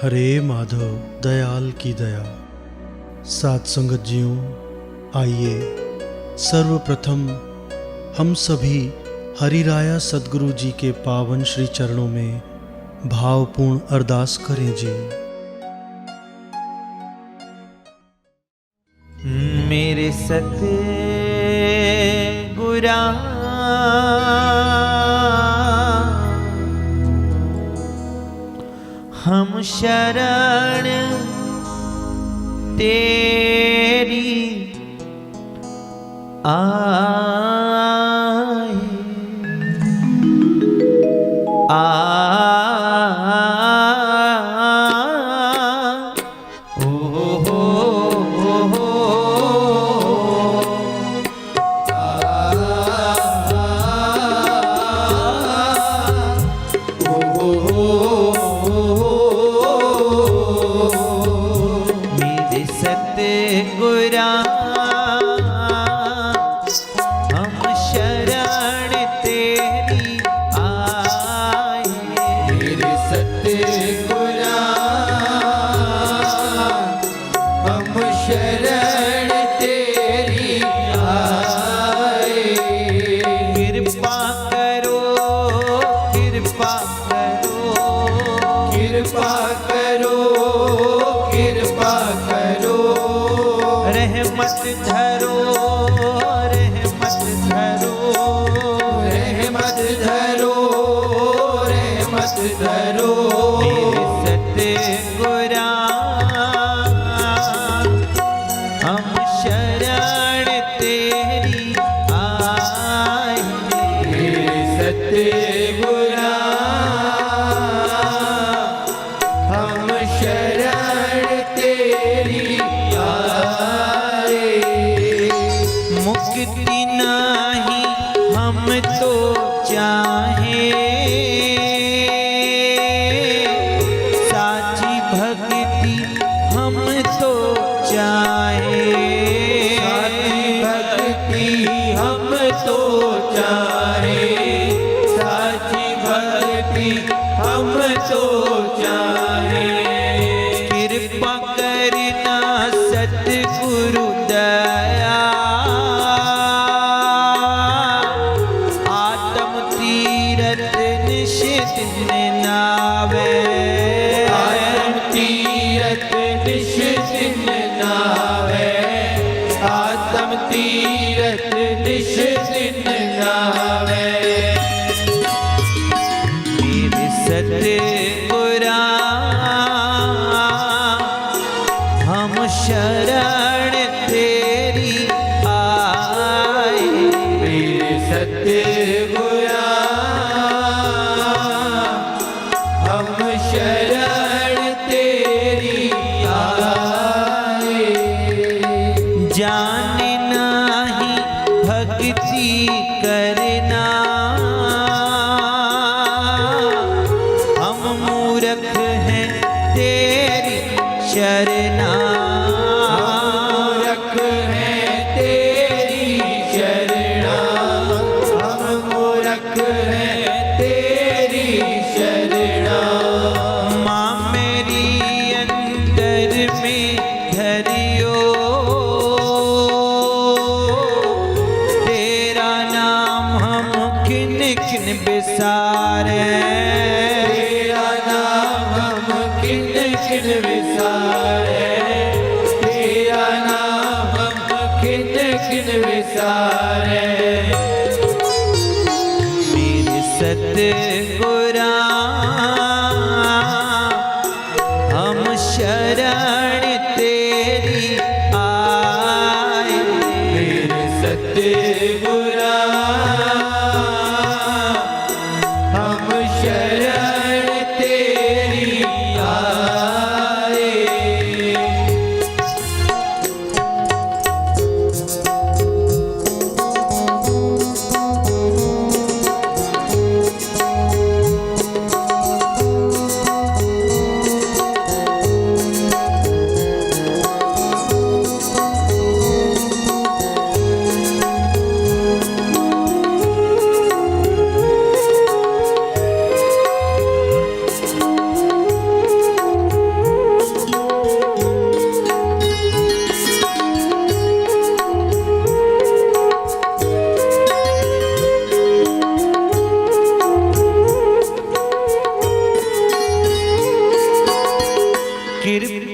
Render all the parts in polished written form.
हरे माधव दयाल की दया। सात संगत जियों, आइए सर्वप्रथम हम सभी हरिराया सद्गुरु जी के पावन श्री चरणों में भावपूर्ण अरदास करें जी। मेरे सतगुरा हम शरण तेरी आए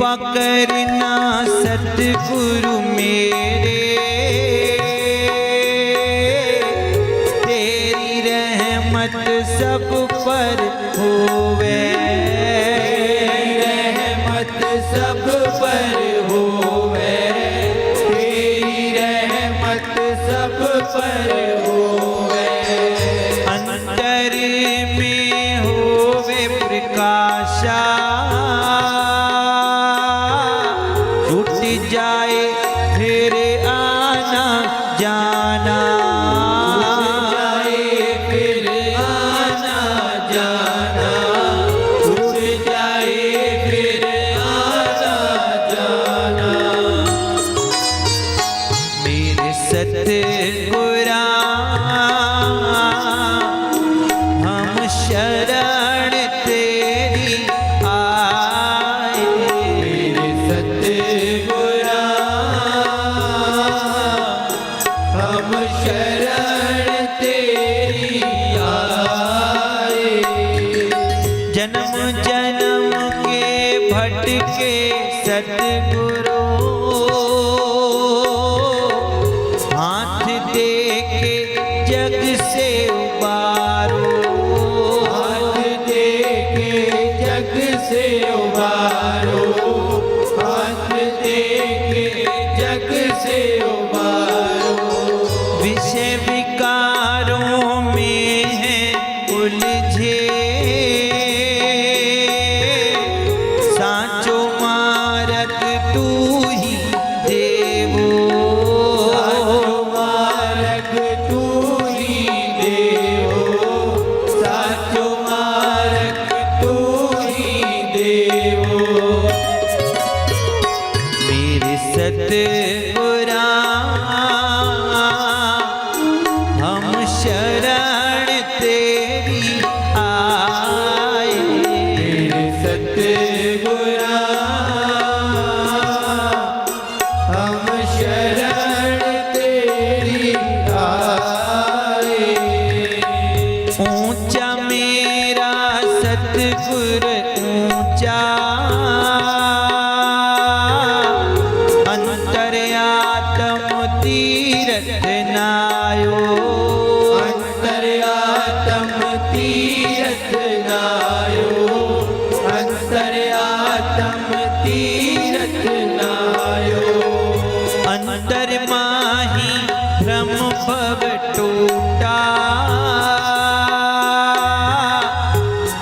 कृपा करना सतगुरु मेरे, तेरी रहमत सब पर होवे, रहमत सब पर होवे, तेरी रहमत सब पर होवे। अंतर में होवे प्रकाशा, छूट जाए फिर आना जाना, जाए फिर आना जाना, छूट जाए फिर आना जाना। मेरे सतगुरा हम शरण तेरी आए, मेरे सतगुरा हम शरण तेरी आए। जन्म जन्म के भटके सतगुरु, हाथ दे के जग से उबारो, हाथ दे के जग से उबारो, हाथ दे के जग से उबारो। विषय विकारों में है उलझे, सांचो मार्ग तू ही देवो, साचो मार्ग तू ही देवो, साचो मार्ग तू ही देवो। मेरे सतगुरा हम शरण तेरी आए, मेरे सतगुरा हम शरण तेरी आए। ऊंचा मेरा सतगुर ऊंचा, अंतर्यात्म तीरथ नायो, अंतर्यात्म तीरथ नायो, अंतर्यात्म तीरथ नायो। अंतर माही भ्रम भव टूटा,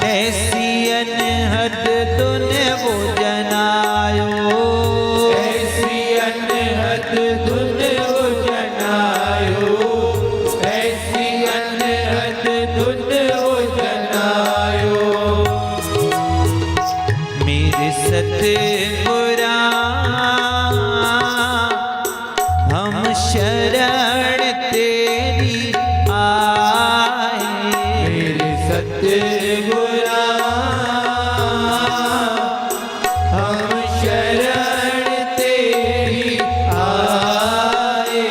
ऐसी अनहद दुन वो जनायो, ऐसी अनहद धुन वो जनायो, ऐसी अनहद धुन वो जनायो। मेरे सतगुरा हम शरण तेरी आए, मेरे सतगुरा हम शरण तेरी आए।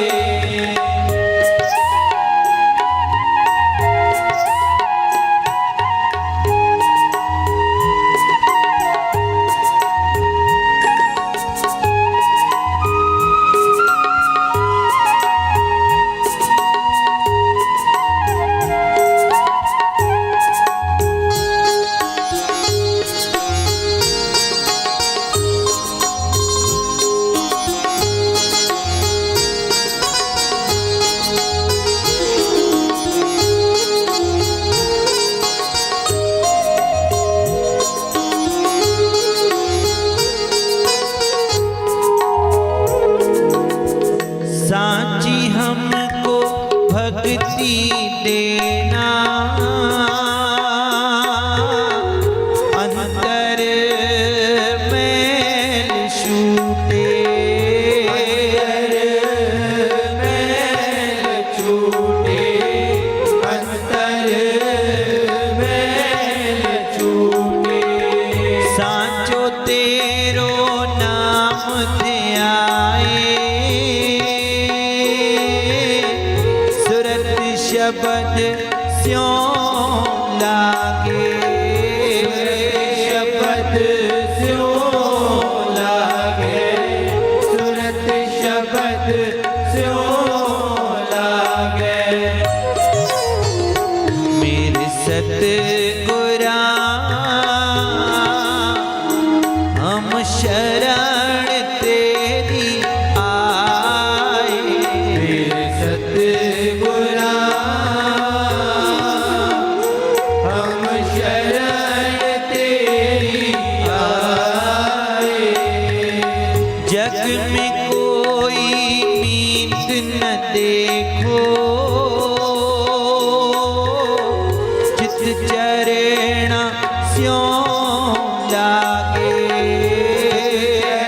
स्यों लागे,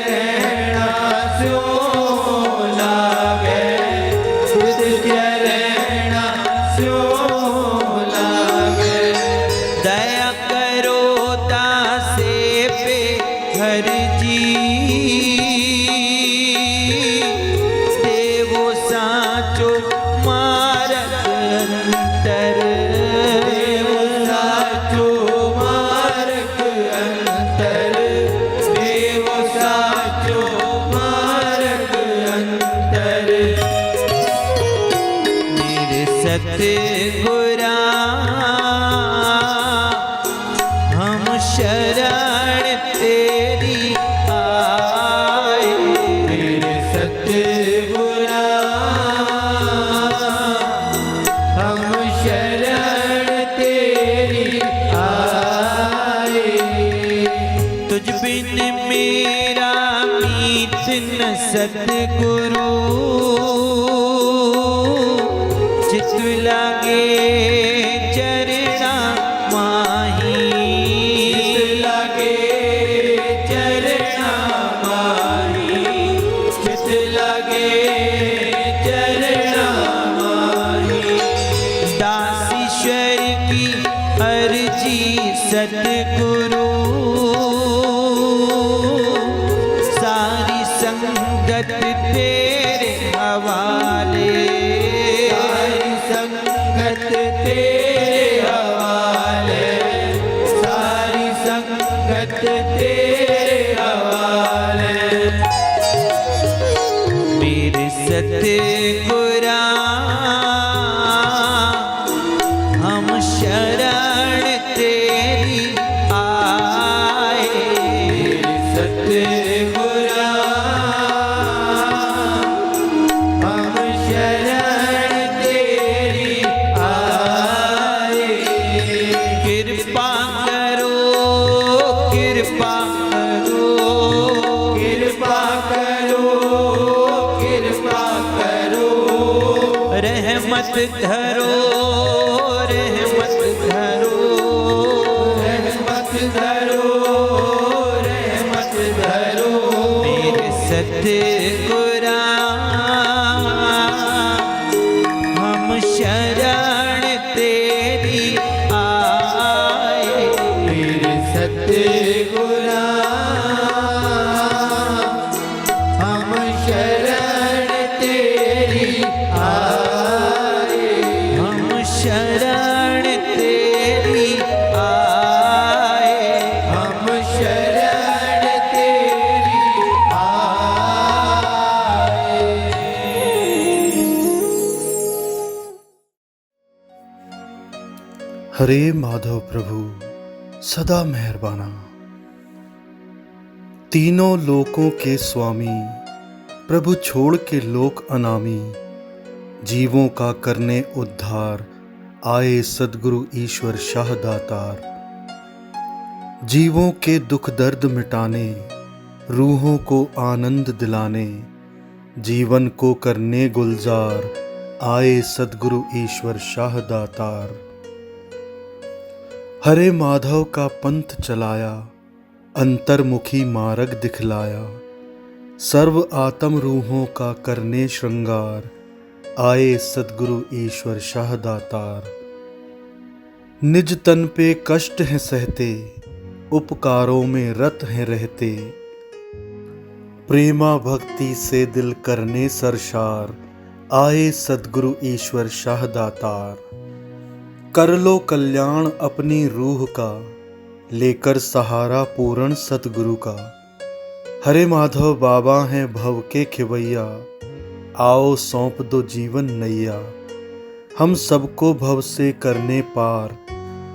रहना स्यों लागे, तुझ के रहना स्यों लागे। दया करो दासे पे हर जी, देवो साचो मारग अंतर, देव साचो मार्ग अंतर, देव साचो मार्ग अंतर। मेरे सतगुरा हम शरण तेरी आए, मेरे सतगुरा हम शरण तेरी आए। तुझ बिन मेरा मीत न सतगुरु, चित लागे चरणा माही, लागे चरणा माही, चित लागे चरणा माही। दासीश्वर की अर्जी सतगुरु, सारी संगत तेरे हवाले, सारी संगत तेरे हवाले, सारी संगत तेरे हवाले। मेरे सतगुरा हम शरण तेरी आए, मेरे सतगुरा हम शरण तेरी आए। कृपा करो, कृपा करो, कृपा करो, कृपा करो, रहमत धरो, रहमत धरो, रहमत धरो, रहमत धरो। मेरे सतगुरा हम शरण तेरी आए, मेरे सतगुरा हम शरण तेरी आए। हम शरण तेरी आए, हम शरण तेरी आए। हरे माधव प्रभु सदा मेहरबाना, तीनों लोकों के स्वामी, प्रभु छोड़ के लोक अनामी, जीवों का करने उद्धार, आए सद्गुरु ईश्वर शाह दातार। जीवों के दुख दर्द मिटाने, रूहों को आनंद दिलाने, जीवन को करने गुलजार, आए सद्गुरु ईश्वर शाह दातार। हरे माधव का पंथ चलाया, अंतर्मुखी मार्ग दिखलाया, सर्व आत्म रूहों का करने श्रृंगार, आए सद्गुरु ईश्वर शाह दातार। निज तन पे कष्ट हैं सहते, उपकारों में रत हैं रहते, प्रेमा भक्ति से दिल करने सरशार, आए सद्गुरु ईश्वर शाह दातार। कर लो कल्याण अपनी रूह का, लेकर सहारा पूर्ण सतगुरु का। हरे माधव बाबा हैं भव के खिवैया, आओ सौंप दो जीवन नैया। हम सबको भव से करने पार,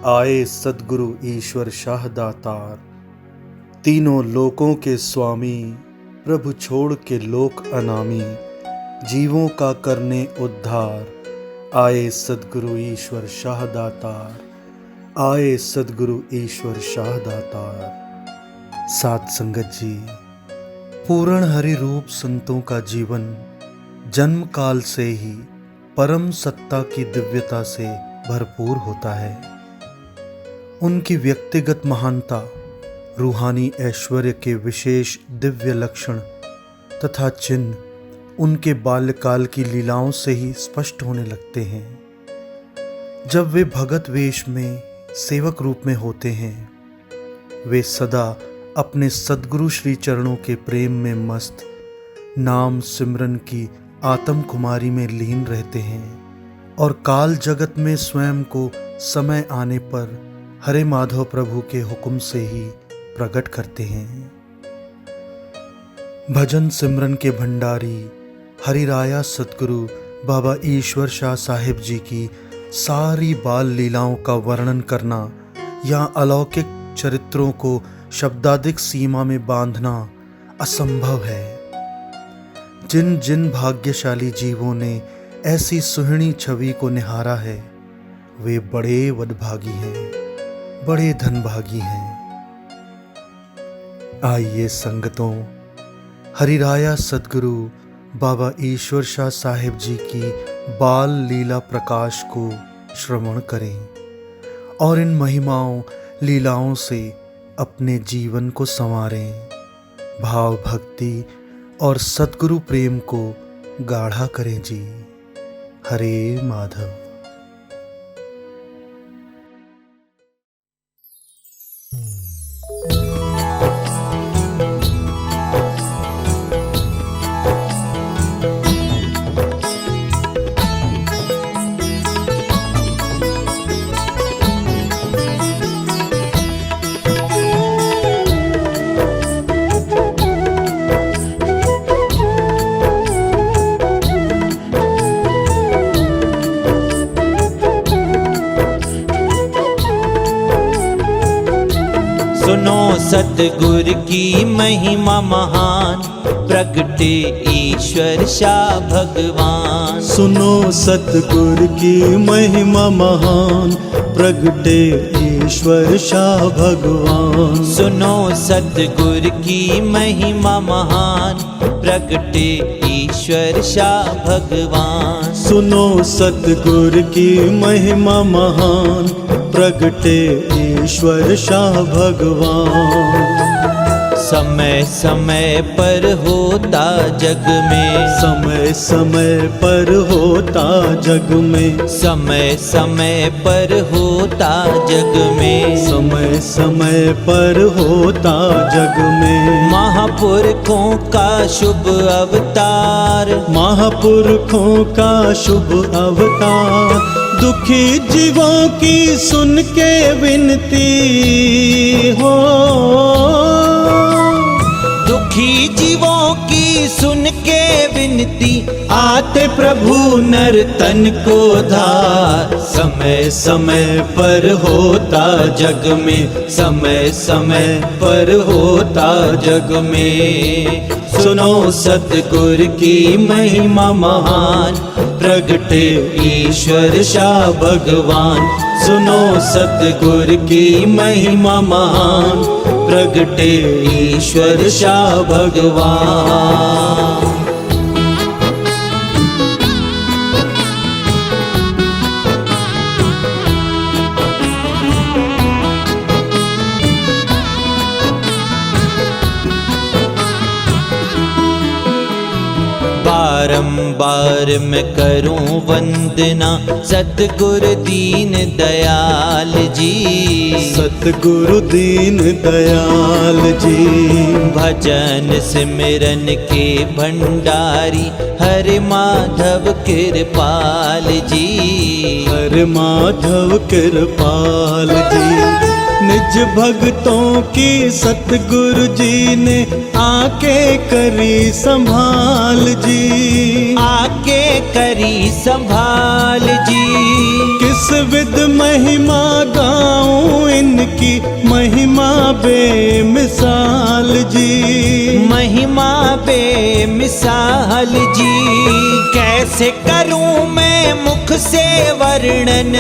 आए सद्गुरु ईश्वर शाह दातार। तीनों लोकों के स्वामी, प्रभु छोड़ के लोक अनामी, जीवों का करने उद्धार, आए सद्गुरु ईश्वर शाह दातार, आए सद्गुरु ईश्वर शाह दातार। सात संगत जी, पूर्ण हरि रूप संतों का जीवन जन्म काल से ही परम सत्ता की दिव्यता से भरपूर होता है। उनकी व्यक्तिगत महानता, रूहानी ऐश्वर्य के विशेष दिव्य लक्षण तथा चिन्ह उनके बाल्यकाल की लीलाओं से ही स्पष्ट होने लगते हैं। जब वे भगत वेश में सेवक रूप में होते हैं, वे सदा अपने सद्गुरु श्री चरणों के प्रेम में मस्त, नाम सिमरन की आत्म कुमारी में लीन रहते हैं और काल जगत में स्वयं को समय आने पर हरे माधव प्रभु के हुक्म से ही प्रकट करते हैं। भजन सिमरन के भंडारी हरिराया सतगुरु बाबा ईश्वर शाह साहिब जी की सारी बाल लीलाओं का वर्णन करना या अलौकिक चरित्रों को शब्दादिक सीमा में बांधना असंभव है। जिन जिन भाग्यशाली जीवों ने ऐसी सुहनी छवि को निहारा है, वे बड़े वडभागी हैं, बड़े धनभागी हैं। आइए संगतों, हरिराया सतगुरु बाबा ईश्वर शाह साहिब जी की बाल लीला प्रकाश को श्रवण करें और इन महिमाओं लीलाओं से अपने जीवन को संवारें, भाव भक्ति और सतगुरु प्रेम को गाढ़ा करें जी। हरे माधव। सुनो सतगुर की महिमा महान, प्रगटे ईश्वर शाह भगवान। सुनो सतगुर की महिमा महान, प्रगटे ईश्वर शाह भगवान। सुनो सतगुर की महिमा महान, प्रगटे ईश्वर शाह भगवान। सुनो सतगुर की महिमा महान, प्रगटे ईश्वर शाह भगवान। समय समय पर होता जग में, समय समय पर होता जग में, समय समय पर होता जग में, समय समय पर होता जग में। महापुरखों का शुभ अवतार, महापुरखों का शुभ अवतार। दुखी जीवों की सुन के विनती हो, दुखी जीवों की सुन के विनती, आते प्रभु नर तन को धार। समय समय पर होता जग में, समय समय पर होता जग में। सुनो सतगुर की महिमा महान, प्रगटे ईश्वर शाह भगवान। सुनो सतगुर की महिमा महान, प्रगटे ईश्वर शाह भगवान। बारंबार मैं करूं वंदना सतगुर दीन दयाल जी। सतगुरु दीन दयाल जी। भजन सिमरन के भंडारी हरे माधव कृपाल जी। हरे माधव कृपाल जी। निज भक्तों की सतगुरु जी ने आके करी संभाल जी। आके करी संभाल जी। किस विध महिमा गाऊं इनकी, महिमा बेमिसाल जी। महिमा बेमिसाल जी। कैसे करूं मैं मुख से वर्णन,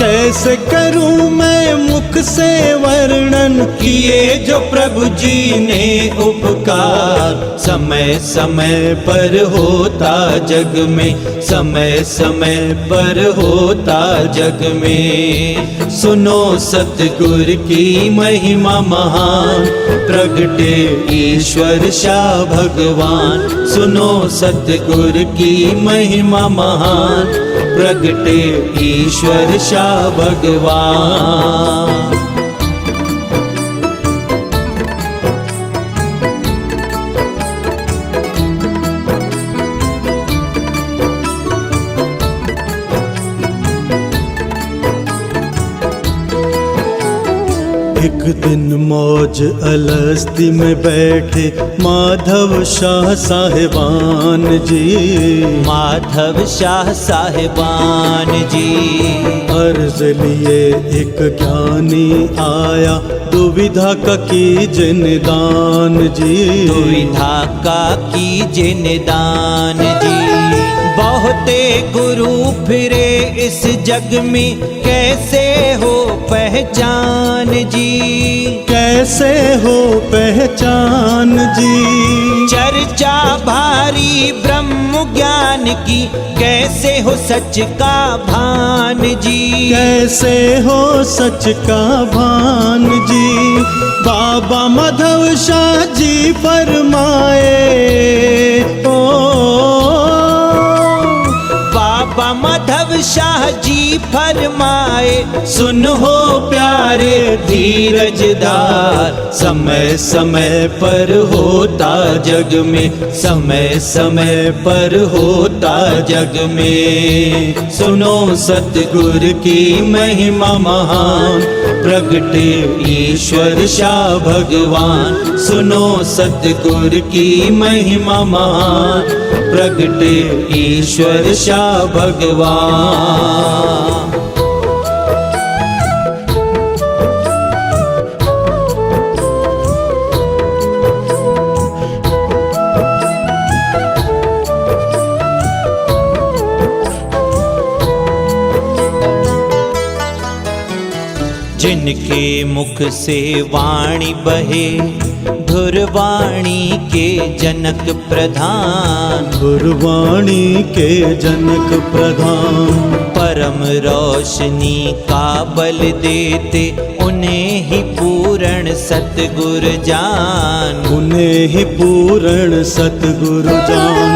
कैसे करूं मैं मुख से वर्णन किए जो प्रभु जी ने उपकार, समय समय पर होता जग में, समय समय पर होता जग में। सुनो सतगुर की महिमा महान, प्रगटे ईश्वर शाह भगवान। सुनो सतगुर की महिमा महान, प्रगटे ईश्वर शाह भगवान। एक दिन मौज अलस्ती में बैठे माधव शाह साहिबान जी। माधव शाह साहिबान जी, अर्ज लिए एक ज्ञानी आया, दुविधा का कीजिए निदान जी। दुविधा का कीजिए निदान जी। बहुते गुरु फिरे इस जग में, कैसे हो पहचान जी। कैसे हो पहचान जी। चर्चा भारी ब्रह्म ज्ञान की, कैसे हो सच का भान जी। कैसे हो सच का भान जी। बाबा माधव शाह जी फरमाए, ओ बाबा माधव शाह जी फरमाए, सुन हो प्यारे धीरज धार। समय समय पर होता जग में, समय समय पर होता जग में। सुनो सतगुर की महिमा महान, प्रगटे ईश्वर शाह भगवान। सुनो सतगुर की महिमा महान, प्रगटे ईश्वर शाह भगवान। जिनके मुख से वाणी बहे, धुरवाणी के जनक प्रधान। गुरवाणी के जनक प्रधान, परम रोशनी का बल देते, उन्हें ही पूर्ण सतगुर जान। उन्हें ही पूर्ण सतगुरु जान।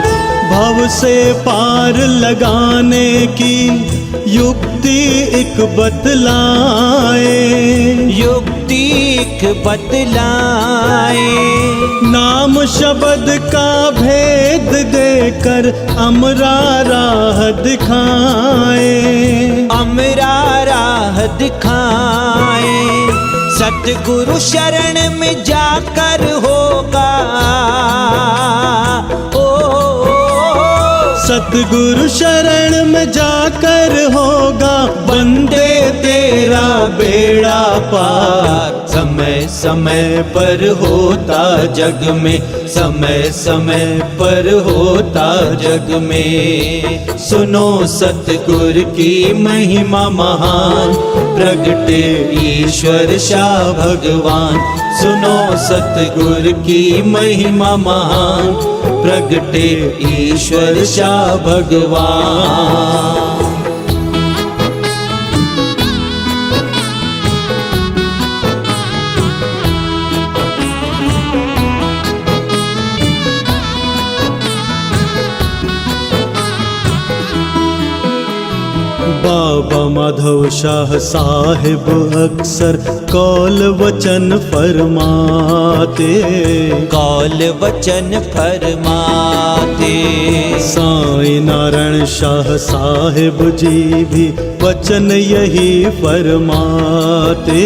भव से पार लगाने की युक्ति एक बतलाए। युक्ति एक बतलाए। नाम शब्द का भेद देकर अमरा राह दिखाए। अमरा राह दिखाए। सतगुरु शरण में जाकर होगा, सतगुरु शरण में जाकर होगा, बंदे तेरा बेड़ा पार। समय समय पर होता जग में, समय समय पर होता जग में। सुनो सतगुर की महिमा महान, प्रगटे ईश्वर शाह भगवान। सुनो सतगुर की महिमा महान, प्रगटे ईश्वर शाह भगवान। बाबा माधव शाह साहिब अक्सर कौल वचन फरमाते। कौल वचन फरमाते। साईं नारायण शाह साहिब जी भी वचन यही फरमाते।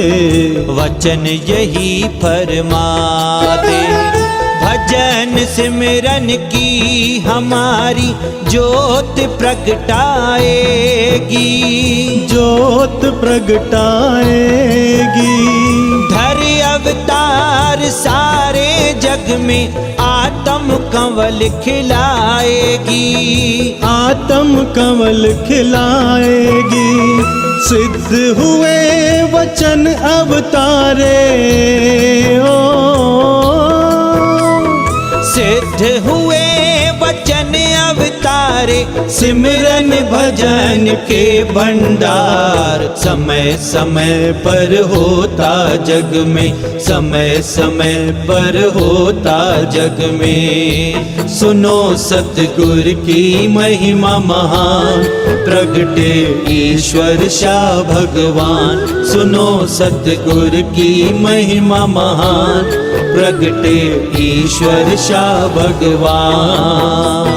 वचन यही फरमाते। भजन सिमरन की हमारी ज्योत प्रगटाएगी। ज्योत प्रगटाएगी। धर अवतार सारे जग में आत्म कंवल खिलाएगी। आत्म कंवल खिलाएगी। सिद्ध हुए वचन अवतारे ओ, सिद्ध हुए वचन अवतारे सिमरन भजन के भंडार समय समय पर होता जग में, समय समय पर होता जग में। सुनो सतगुर की महिमा महान, प्रगटे ईश्वर शाह भगवान। सुनो सतगुर की महिमा महान, प्रगटे ईश्वर शाह भगवान।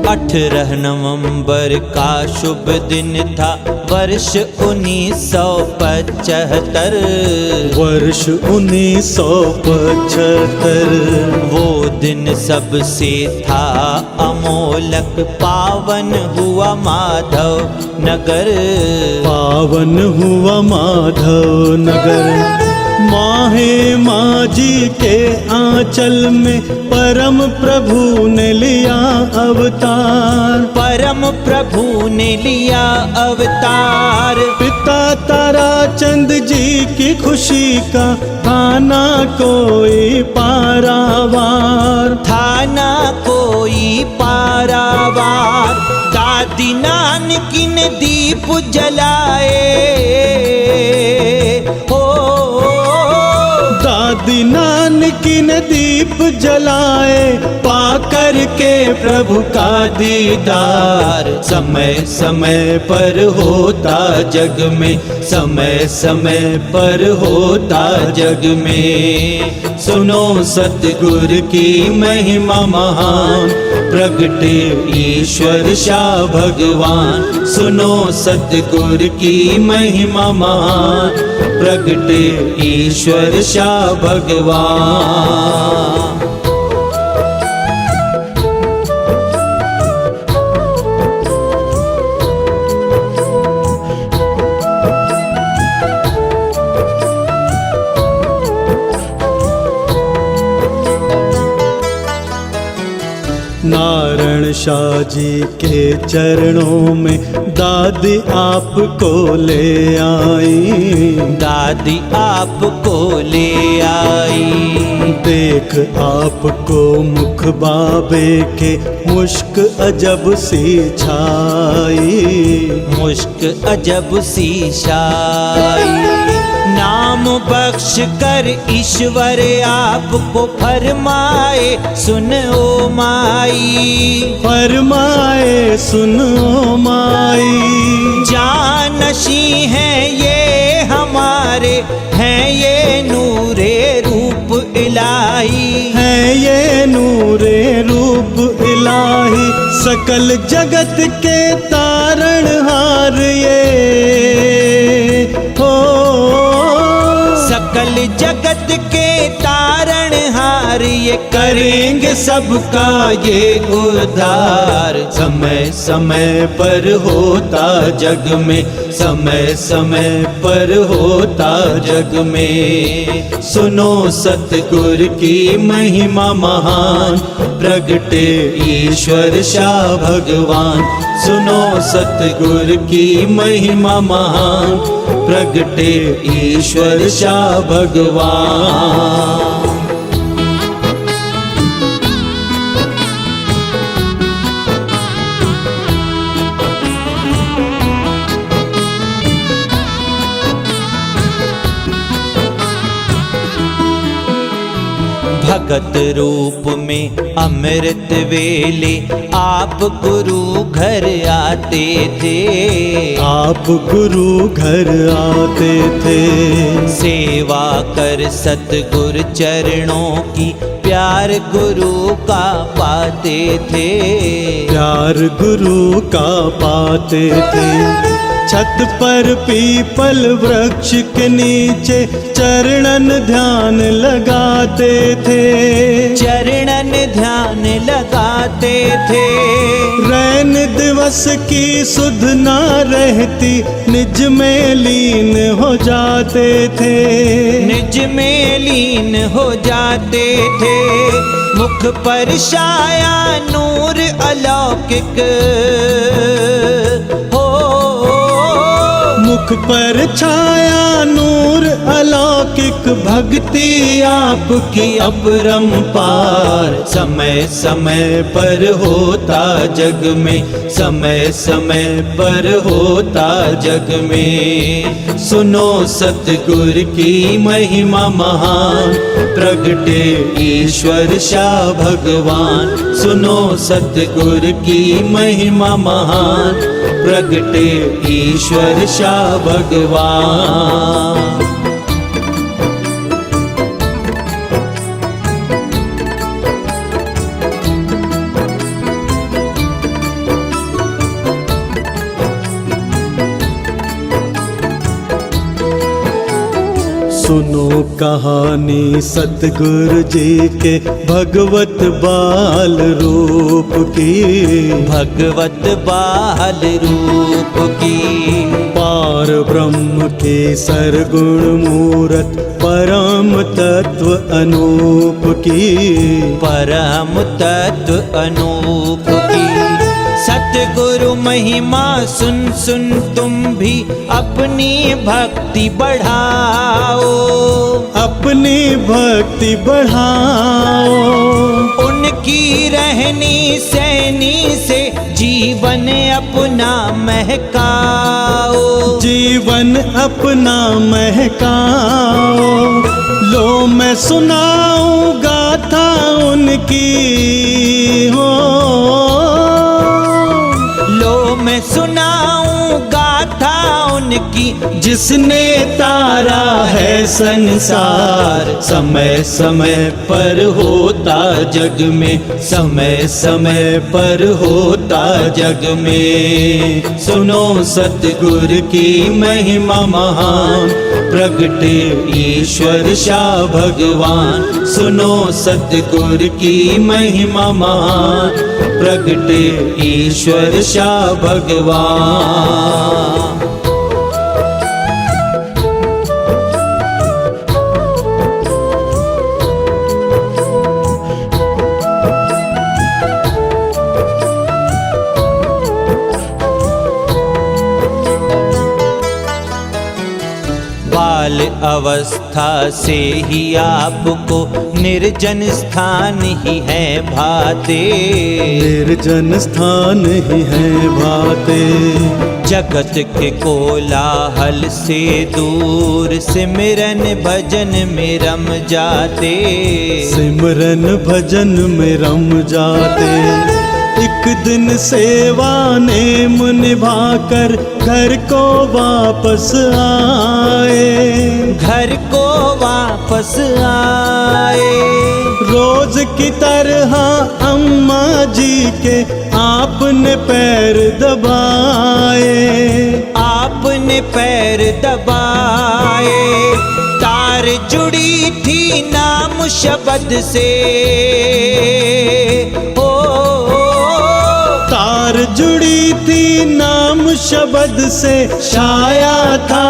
अठारह नवंबर का शुभ दिन था वर्ष 1975। वर्ष 1975। वो दिन सबसे था अमोलक, पावन हुआ माधव नगर। पावन हुआ माधव नगर। माहे माजी के आंचल में परम प्रभु ने लिया अवतार। परम प्रभु ने लिया अवतार। पिता तारा चंद जी की खुशी का थाना कोई पारावार। थाना कोई पारावार। दादी नानकी ने दीप जलाए हो, दादी नानकी ने दीप जलाए, पाकर के प्रभु का दीदार। समय समय पर होता जग में, समय समय पर होता जग में। सुनो सतगुर की महिमा महान, प्रगटे ईश्वर शाह भगवान। सुनो सतगुर की महिमा महान, प्रगटे ईश्वर शाह भगवान। नारायण शाह जी के चरणों में दादी आपको ले आई। दादी आपको ले आई। देख आपको मुख बाबे के मुश्क अजब सी छाई। मुश्क अजब सी छाई। नाम बख्श कर ईश्वर आपको फरमाए, सुन ओ माई। फरमाए सुन ओ माई। जानशी हैं ये हमारे, हैं ये नूरे रूप इलाही। है ये नूरे रूप इलाही। सकल जगत के तारणहार ये हो। सकल जगत के तारणहार ये करेंगे सबका ये उद्धार। समय समय पर होता जग में, समय समय पर होता जग में। सुनो सतगुर की महिमा महान, प्रगटे ईश्वर शाह भगवान। सुनो सतगुर की महिमा महान, प्रगटे ईश्वर शाह भगवान। भगत रूप में अमृत वेले आप गुरु घर आते थे। आप गुरु घर आते थे। सेवा कर सतगुर चरणों की प्यार गुरु का पाते थे। प्यार गुरु का पाते थे। छत पर पीपल वृक्ष के नीचे चरणन ध्यान लगाते थे। चरणन ध्यान लगाते थे। रैन दिवस की सुध ना रहती, निज में लीन हो जाते थे। निज में लीन हो जाते थे। मुख पर छाया नूर अलौकिक हो। मुख पर छाया नूर अलौकिक, भक्ति आपकी अपरंपार। समय समय पर होता जग में, समय समय पर होता जग में। सुनो सतगुर की महिमा महान, प्रगटे ईश्वर शाह भगवान। सुनो सतगुर की महिमा महान, प्रगटे ईश्वर शाह भगवान। सुनो कहानी सतगुरु जी के भगवत बाल रूप की। भगवत बाल रूप की। पार ब्रह्म के सरगुण मूरत, परम तत्व अनूप की। परम तत्व अनूप की। सतगुरु महिमा सुन सुन तुम भी अपनी भक्ति बढ़ाओ। अपनी भक्ति बढ़ाओ। उनकी रहनी सहनी से जीवन अपना महकाओ। जीवन अपना महकाओ। लो मैं सुनाऊं गाथा उनकी हो। लो मैं सुनाऊं गाथा उनकी, जिसने तारा है संसार। समय समय पर होता जग में, समय समय पर होता जग में। सुनो सतगुर की महिमा महान, प्रगटे ईश्वर शाह भगवान। सुनो सतगुर की महिमा महान, प्रगटे ईश्वर शाह भगवान। बाल अवस्था से ही आपको निर्जन स्थान ही है भाते। निर्जन स्थान ही है भाते। जगत के कोलाहल से दूर, सिमरन भजन में रम जाते। सिमरन भजन में रम जाते। एक दिन सेवा नेम निभा कर घर को वापस आए। घर को वापस आए। रोज की तरह अम्मा जी के आपने पैर दबाए। आपने पैर दबाए। तार जुड़ी थी नाम शब्द से। तार जुड़ी थी नाम शब्द से, छाया था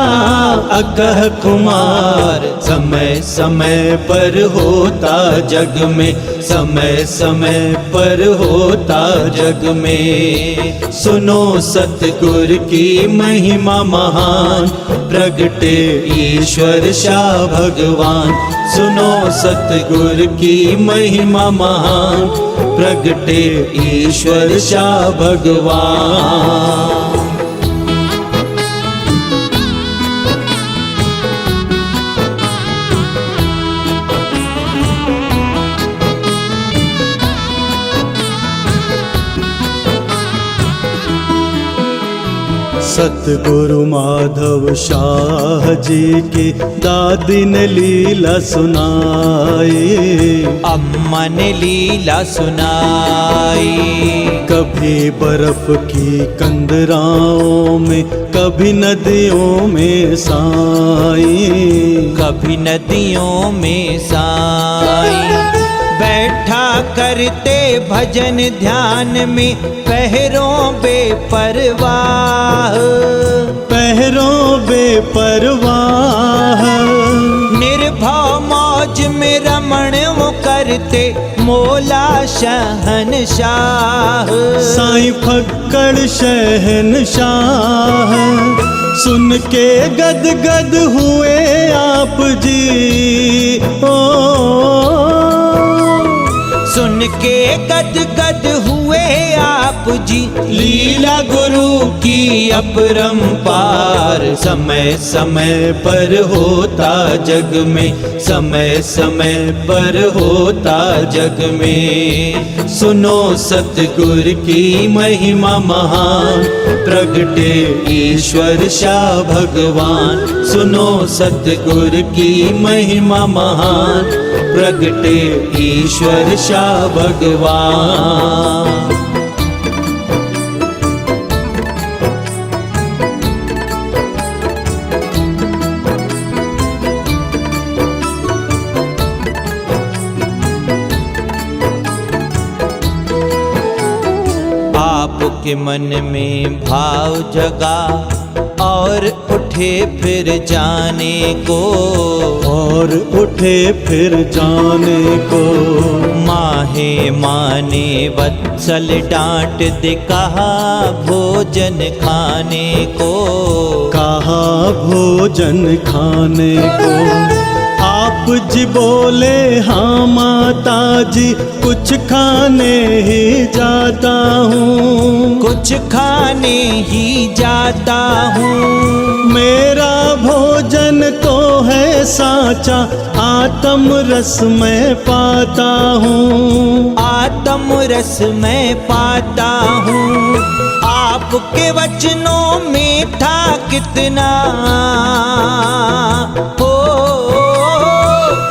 अकह कुमार। समय समय पर होता जग में, समय समय पर होता जग में। सुनो सतगुर की महिमा महान, प्रगटे ईश्वर शाह भगवान। सुनो सतगुर की महिमा महान, प्रगटे ईश्वर शाह भगवान। सतगुरु माधव शाह जी की दादी ने लीला सुनाई। अम्मा ने लीला सुनाई। कभी बर्फ की कंदराओं में, कभी नदियों में साई, कभी नदियों में साई। बैठा करते भजन ध्यान में पहरों बेपरवाह, पहरों बेपरवाह। निर्भव मौज में रमण वो करते मौला शहनशाह। साईं फक्कड़ शहनशाह सुन के गद गद हुए आप जी। ओ सुन के गद गद हुए आप जी। लीला गुरु की अपरंपार, समय समय पर होता जग में, समय समय पर होता जग में। सुनो सतगुर की महिमा महान, प्रगटे ईश्वर शाह भगवान। सुनो सतगुर की महिमा महान, प्रगटे ईश्वर शाह भगवान। आपके मन में भाव जगा और उठे फिर जाने को, और उठे फिर जाने को। माहे माने वत्सल डांट दे कहा भोजन खाने को, कहा भोजन खाने को। आप जी बोले हाँ माता जी, कुछ खाने ही जाता हूँ, कुछ खाने ही जाता हूँ। मेरा भोजन तो है साचा, आत्म रस में पाता हूँ, आत्म रस में पाता हूँ। आपके वचनों में था कितना हो,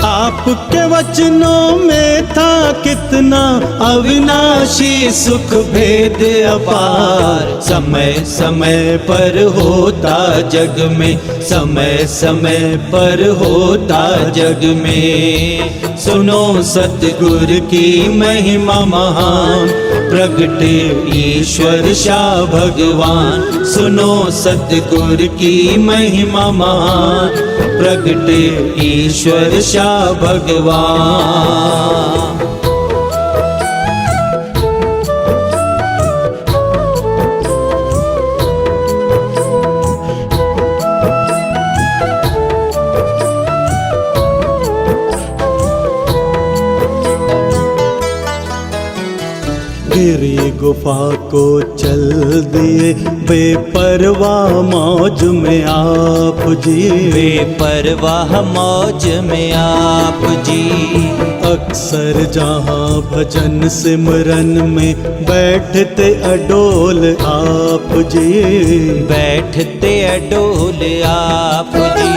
आपके वचनों में था कितना अविनाशी सुख भेद अपार। समय समय पर होता जग में, समय समय पर होता जग में। सुनो सतगुर की महिमा महान, प्रगटे ईश्वर शाह भगवान। सुनो सतगुर की महिमा महान, प्रगटे ईश्वर शाह भगवान। गिरी गुफा को चल दिए बेपरवाह मौज में आप जी, बेपरवाह मौज में आप जी। अक्सर जहाँ भजन सिमरन में बैठते अडोल आप जी, बैठते अडोल आप जी।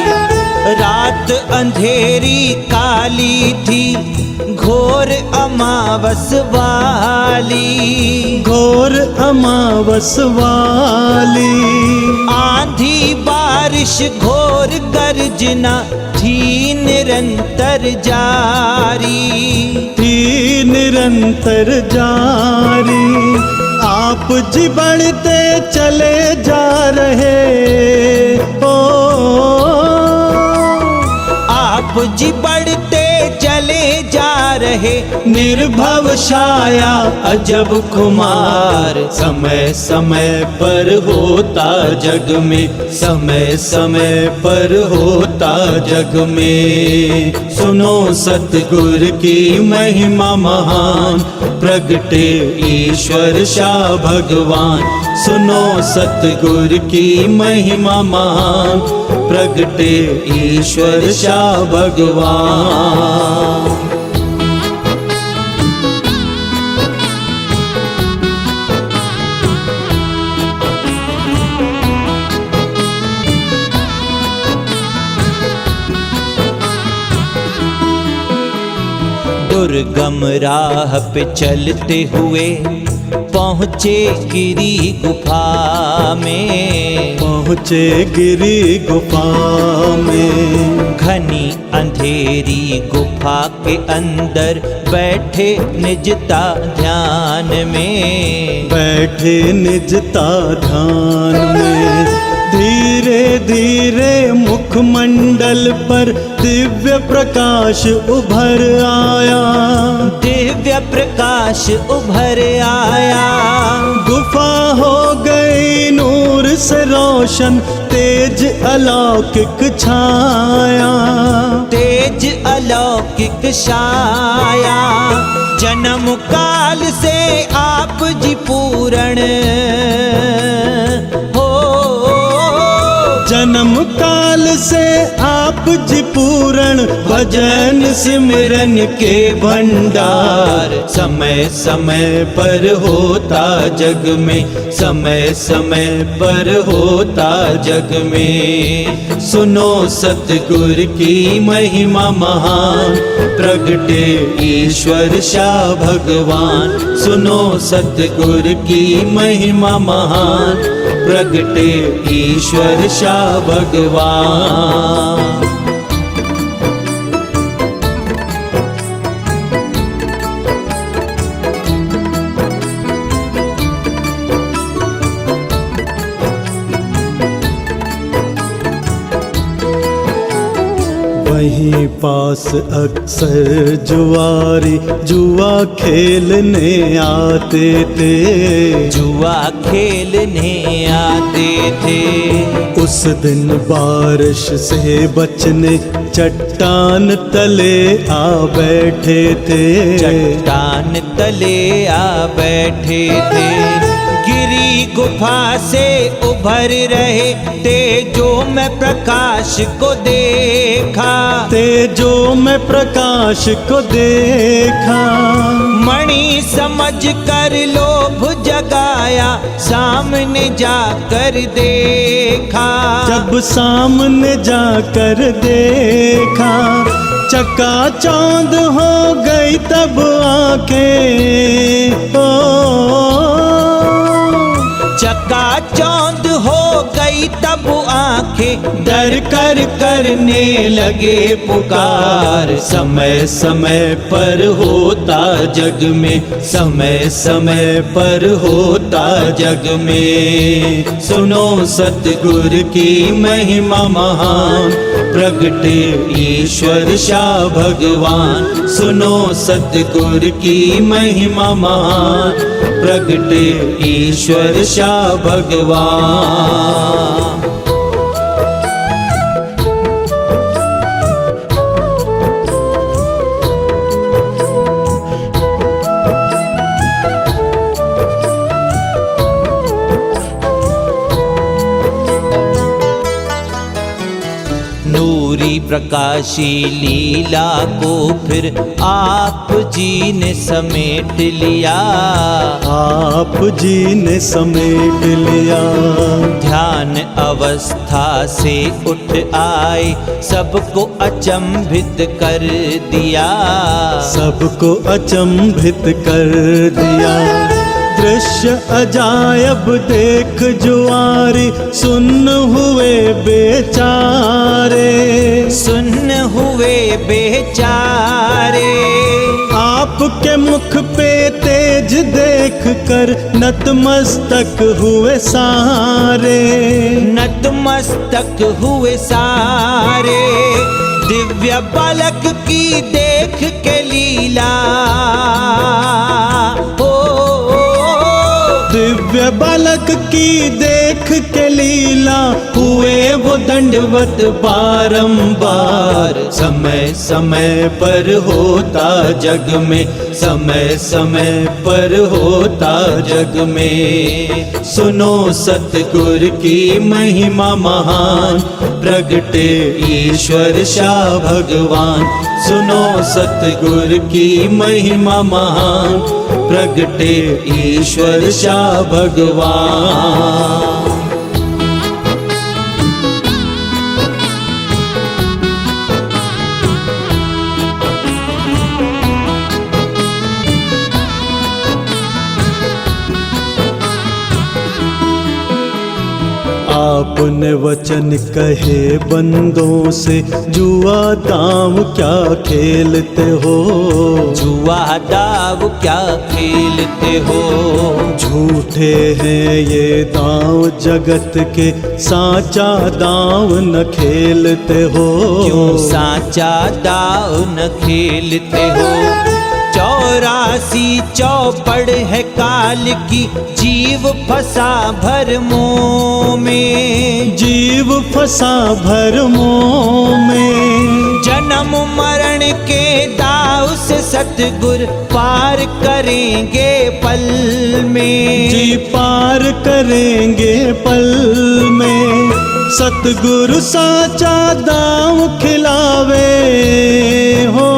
रात अंधेरी काली थी, घोर अमावस वाली, घोर अमावस वाली। आंधी बारिश घोर गर्जना थी निरंतर जारी, थी निरंतर जारी। आप जी बढ़ते चले जा रहे ओ, आप जी बढ़ते चले जा रहे। निर्भव छाया अजब कुमार, समय समय पर होता जग में, समय समय पर होता जग में। सुनो सतगुर की महिमा महान, प्रगटे ईश्वर शाह भगवान। सुनो सतगुर की महिमा महान, प्रगटे ईश्वर शाह भगवान। दुर्गम राह पे चलते हुए पहुँचे गिरी गुफा में। पहुँचे गिरी गुफा में। घनी अंधेरी गुफा के अंदर बैठे निजता ध्यान में। बैठे निजता ध्यान में। धीरे धीरे मुखमंडल पर दिव्य प्रकाश उभर आया। दिव्य प्रकाश उभर आया। गुफा हो गई नूर से रोशन, तेज अलौकिक छाया। तेज अलौकिक छाया। जन्म काल से आप जी पूर्ण हो। जन्म काल से आप जी पूर्ण, भजन सिमरन के भंडार समय समय पर होता जग में। समय समय पर होता जग में। सुनो सतगुर की महिमा महान, प्रगटे ईश्वर शाह भगवान। सुनो सतगुर की महिमा महान, प्रगटे ईश्वर शाह भगवान। वहीं पास अक्सर जुआरी जुआ खेलने आते थे। जुआ खेलने आते थे। उस दिन बारिश से बचने चट्टान तले आ बैठे थे। चट्टान तले आ बैठे थे। गिरी गुफा से उभर रहे तेजों में प्रकाश को देखा। तेजों में प्रकाश को देखा। मणि समझ कर लोभ जगाया, सामने जाकर देखा। जब सामने जाकर देखा, चकाचौंध हो गई तब आंखें। चकाचौंध हो गई तब आंखें। डर कर करने लगे पुकार। समय समय पर होता जग में। समय समय पर होता जग में। सुनो सतगुर की महिमा महान, प्रगटे ईश्वर शाह भगवान। सुनो सतगुर की महिमा महान, प्रगटे ईश्वर शाह भगवान। नूरी प्रकाशी लीला को फिर आप जी ने समेट लिया। आप जी ने समेट लिया। ध्यान अवस्था से उठ आए, सबको अचंभित कर दिया। सबको अचंभित कर दिया। दृश्य अजायब देख जुआरी, सुन्न हुए बेचारे। सुन्न हुए बेचारे। आपके मुख पे तेज देख कर नतमस्तक हुए सारे। नतमस्तक हुए सारे। दिव्य बालक की देख के लीला। दिव्य बालक की देख के लीला, हुए वो दंडवत बारंबार। समय समय पर होता जग में। समय समय पर होता जग में। सुनो सतगुर की महिमा महान, प्रगटे ईश्वर शाह भगवान। सुनो सतगुर की महिमा महान, प्रगटे ईश्वर शाह भगवान। आपने वचन कहे बंदों से, जुआ दाव क्या खेलते हो। जुआ दाव क्या खेलते हो। झूठे हैं ये दाव जगत के, साचा दाव न खेलते हो। क्यों साचा दाव न खेलते हो। 84 चौपड़ है काल की, जीव फंसा भरमों में। जीव फंसा भरमों में। जन्म मरण के दाव से सतगुर पार करेंगे पल में। जी पार करेंगे पल में। सतगुरु साचा दाव खिलावे हो।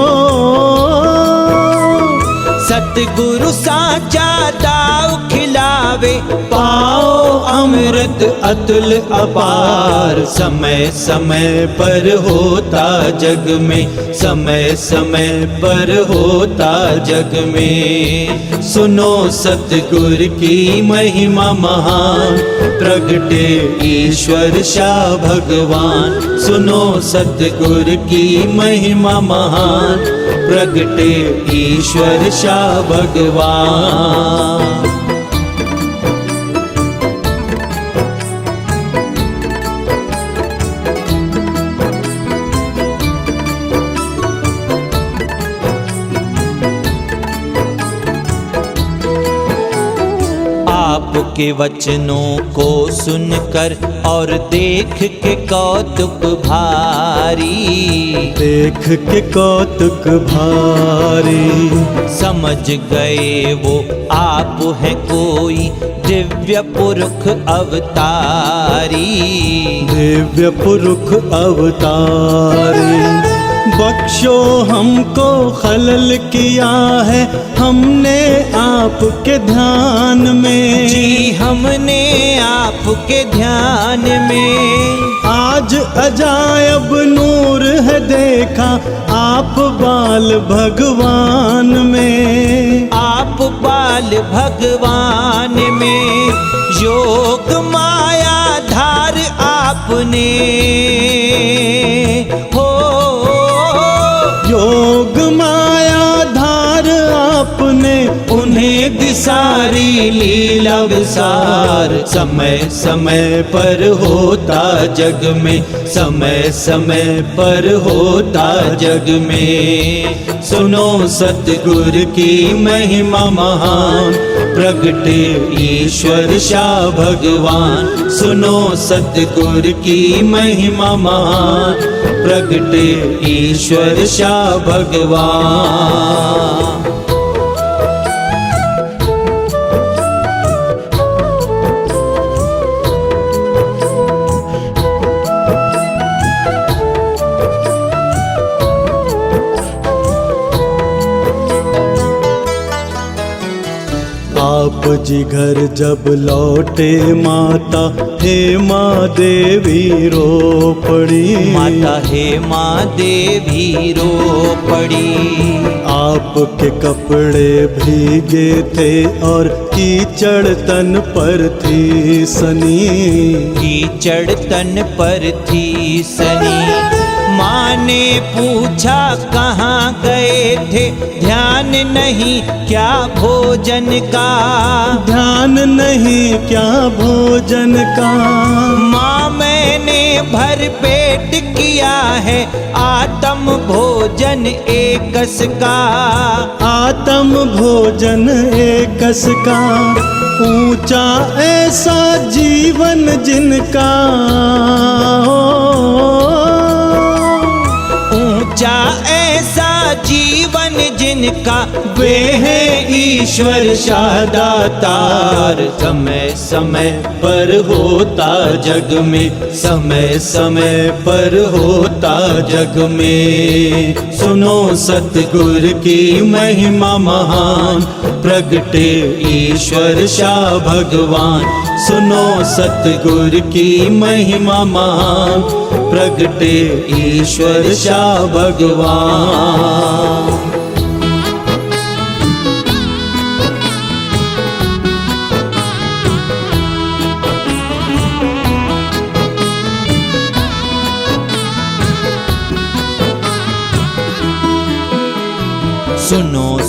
सतगुरु साचा दाव खिलावे, पाओ अमृत अतुल अपार। समय समय पर होता जग में, समय समय पर होता जग में। सुनो सतगुर की महिमा महान, प्रगटे ईश्वर शाह भगवान। सुनो सतगुर की महिमा महान, प्रगटे ईश्वर शाह भगवान। आपके वचनों को सुनकर और देख के कौतुक भारी। देख के कौतुक भारी। समझ गए वो आप हैं कोई दिव्य पुरुष अवतारी। दिव्य पुरुष अवतारी। बख्शो हमको खलल किया है हमने आपके ध्यान में। जी हमने आपके ध्यान में। आज अजायब नूर है देखा आप बाल भगवान में। आप बाल भगवान में। योग माया धार आपने हो। योग माया धार आपने, उन्हें दिसारी लीला विसार। समय समय पर होता जग में, समय समय पर होता जग में। सुनो सतगुर की महिमा महान, प्रगटे ईश्वर शाह भगवान। सुनो सतगुर की महिमा महान, प्रगटे ईश्वर शाह भगवान। आप जी घर जब लौटे माता हेमा देवी रो पड़ी। माता हेमा देवी रो पड़ी। आपके कपड़े भीगे थे और कीचड़ तन पर थी सनी। कीचड़ तन पर थी सनी। माँ ने पूछा कहाँ गए थे, ध्यान नहीं क्या भोजन का। ध्यान नहीं क्या भोजन का। माँ मैंने भर पेट किया है आत्म भोजन एकस का। आत्म भोजन एकस का। ऊंचा ऐसा जीवन जिनका ऊंचा ऐसा जीवन जिनका, वे हैं ईश्वर शादातार। समय समय पर होता जग में, समय समय पर होता जग में। सुनो सतगुर की महिमा महान, प्रगटे ईश्वर शाह भगवान। सुनो सतगुर की महिमा महान, प्रगटे ईश्वर शाह भगवान।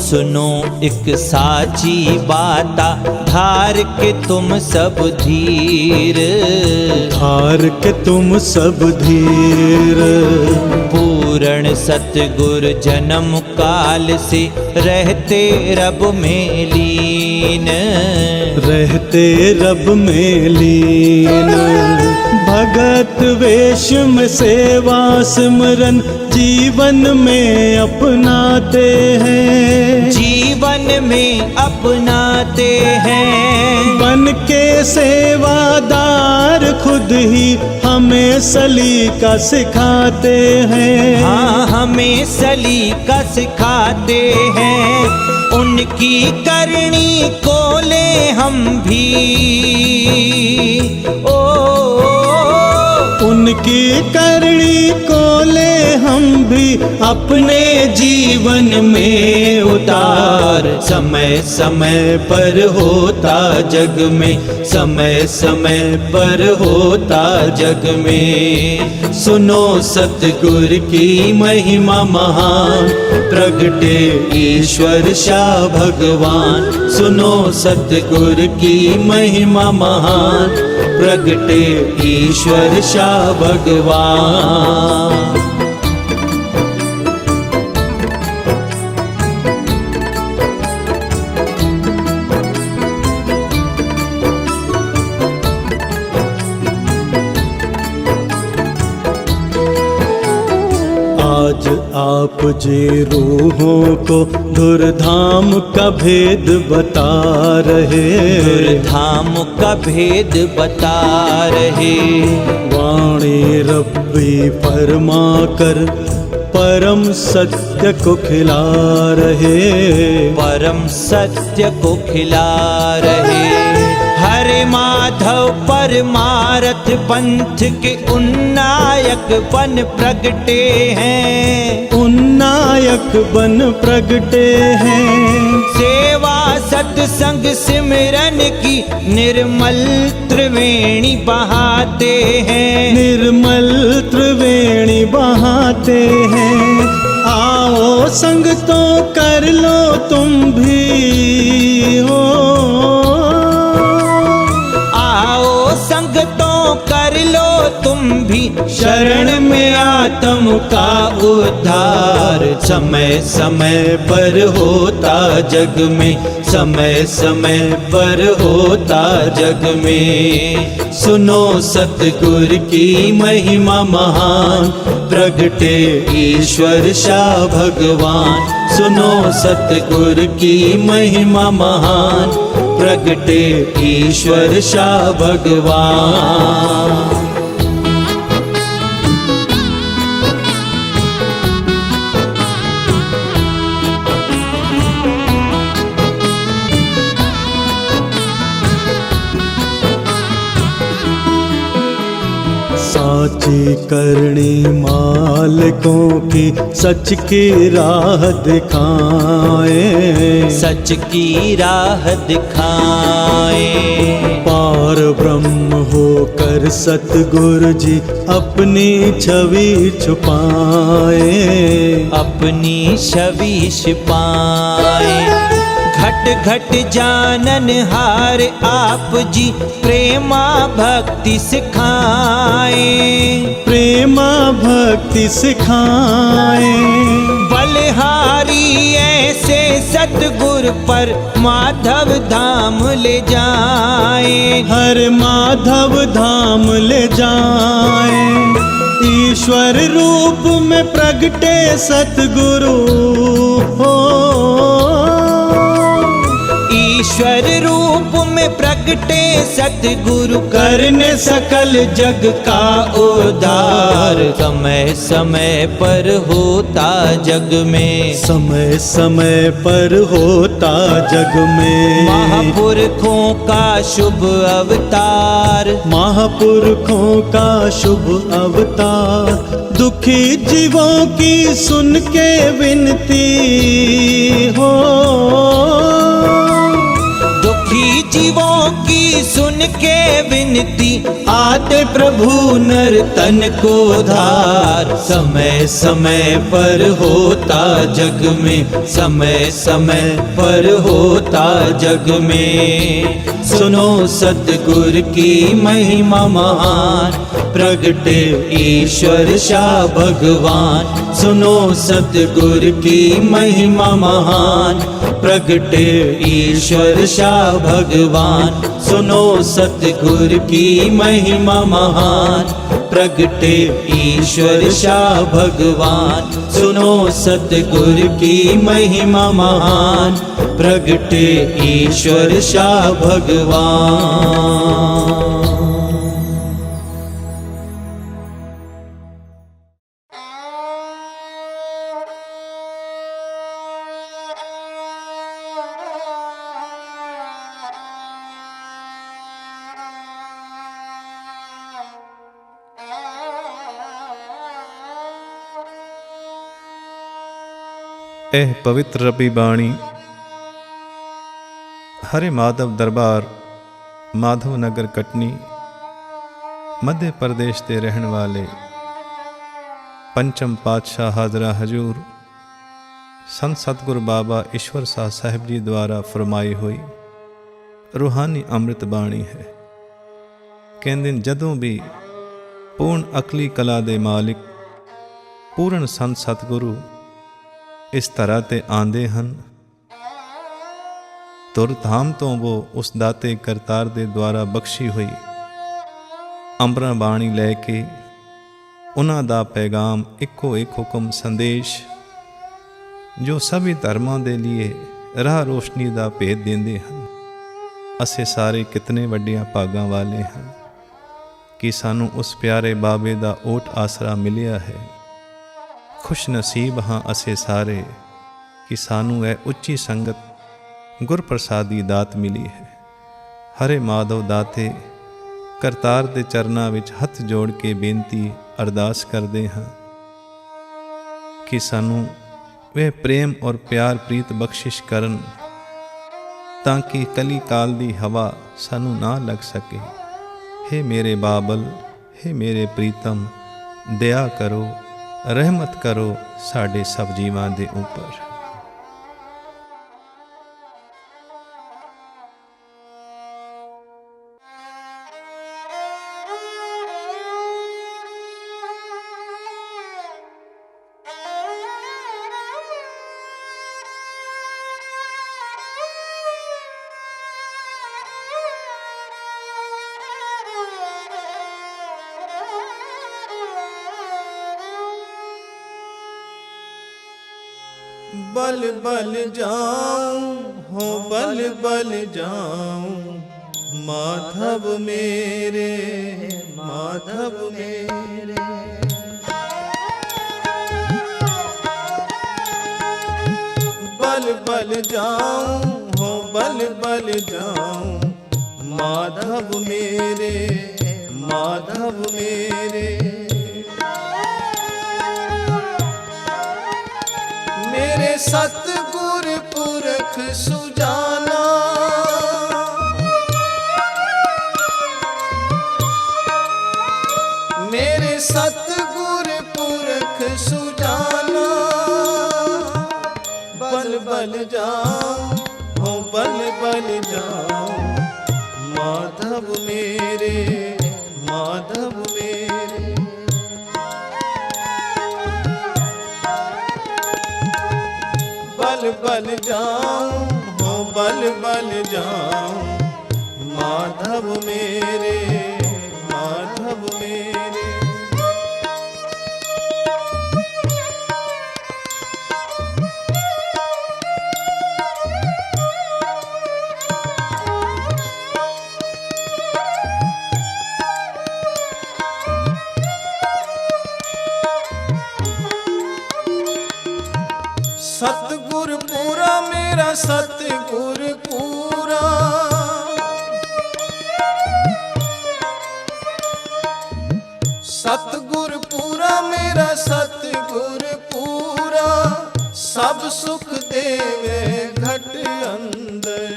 सुनो एक साची बाता, धार के तुम सब धीर, धार के तुम सब धीर। पूर्ण सतगुर जन्म काल से रहते रब में लीन, रहते रब में लीन। भगत वेश में सेवा सिमरन जीवन में अपनाते हैं, जीवन में अपनाते हैं। बन के सेवादार खुद ही हमें सलीका सिखाते हैं। हाँ, हमें सलीका सिखाते हैं। उनकी करनी को ले हम भी, ओ उनकी करनी को ले हम भी अपने जीवन में उतार। समय समय पर होता जग में, समय समय पर होता जग में। सुनो सतगुर की महिमा महान, प्रगटे ईश्वर शाह भगवान। सुनो सतगुर की महिमा महान, प्रगटे ईश्वर शाह भगवान। आज आप जे रूहों को धुरधाम का भेद बता रहे, धाम का भेद बता रहे। वाणी रब्बी फरमा कर परम सत्य को खिला रहे, परम सत्य को खिला रहे। हरे माधव परमारथ पंथ के उन्नायक बन प्रगटे हैं, उन्नायक बन प्रगटे हैं। सेवा सत्संग सिमरन की निर्मल त्रिवेणी बहाते हैं, निर्मल त्रिवेणी बहाते हैं। आओ संग तो कर लो तुम भी हो, संग तो कर लो तुम भी। शरण में आत्म का उद्धार समय समय पर होता जग में, समय समय पर होता जग में। सुनो सतगुर की महिमा महान, प्रगटे ईश्वर शाह भगवान। सुनो सतगुर की महिमा महान, प्रगटे ईश्वर शाह भगवान। साची करनी मालिकों की सच की राह दिखाए, सच की राह दिखाए। पार ब्रह्म होकर सतगुरु जी अपनी छवि छुपाए, अपनी छवि छिपाए। घट घट जानन हार आप जी प्रेमा भक्ति सिखाए, प्रेमा भक्ति सिखाए। बलिहारी ऐसे सतगुर पर माधव धाम ले जाए, हर माधव धाम ले जाए। ईश्वर रूप में प्रगटे सतगुरु हो, ईश्वर रूप में प्रगटे सतगुरु करने सकल जग का उद्धार। समय समय पर होता जग में, समय समय पर होता जग में। महापुरखों का शुभ अवतार, महापुरखों का शुभ अवतार। दुखी जीवों की सुन के विनती हो, दुखी जीवों की सुन के विनती। आते प्रभु नर तन को धार प्रचार समय समय पर होता जग में, समय समय पर होता जग में। सुनो सतगुर की महिमा महान, प्रगटे ईश्वर शाह भगवान। सुनो सतगुर की महिमा महान, प्रगटे ईश्वर शाह भगवान। सुनो सतगुर की महिमा महान, प्रगटे ईश्वर शाह भगवान। सुनो सतगुर की महिमा महान, प्रगटे ईश्वर शाह भगवान। ਇਹ ਪਵਿੱਤਰ ਰੱਬੀ ਬਾਣੀ हरे माधव दरबार माधव नगर कटनी मध्य प्रदेश के रहने वाले पंचम पातशाह हाजरा हजूर संत सतगुरु बाबा ईश्वर शाह साहिब जी द्वारा फरमाई हुई रूहानी अमृत बाणी है। कहते जदों भी पूर्ण अकली कला दे मालिक पूर्ण संत सतगुरु इस तरह ते आंदे हन, तुरधाम तो वो उस दाते करतार दे द्वारा बख्शी हुई अंबरा बाणी लैके उन्हां दा पैगाम इको एक हुक्म संदेश जो सभी धर्मां दे लिए राह रोशनी दा भेद देंदे हन। असे सारे कितने वड्डियां भागां वाले हैं कि सानू उस प्यारे बाबे दा ओट आसरा मिलिया है। खुश नसीब हाँ असे सारे कि सानू यह उच्ची संगत गुरप्रसादी दात मिली है। हरे माधव दाते करतार दे चरना विच हथ जोड़ के बेनती अरदास करते हाँ कि सानू वह प्रेम और प्यार प्रीत बख्शिश करन ताकि कली काल दी हवा सानू ना लग सके। हे मेरे बाबल, हे मेरे प्रीतम, दया करो, रहमत करो साडे सब जीवां दे ऊपर। बल बल जाऊं हो बल बल जाऊं माधव मेरे, माधव मेरे। बल बल जाऊं हो बल बल जाऊं माधव मेरे, माधव मेरे। मेरे सतगुर पुरख सुजाना, मेरे सतगुर पुरख सुजाना। बल बल जाऊं हो बल बल जाऊं माधव मेरे, माधव मेरे। बल बल जाऊं हो बल बल जाऊं माधव मेरे, माधव मेरे। सतगुर पूरा मेरा सतगुर पूरा, सतगुर पूरा मेरा सतगुर पूरा। सब सुख देवे घट अंदर,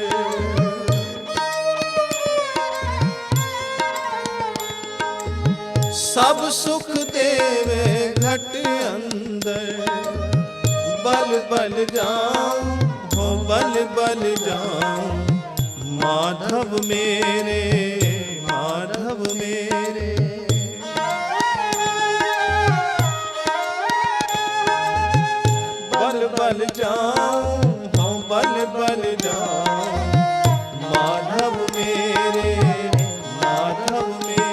सब सुख देवे घट अंदर। बल बल जाऊं हो बल बल जाऊं, माधव मेरे माधव मेरे। बल बल जाऊं हो बल बल जाऊं, माधव मेरे माधव मेरे।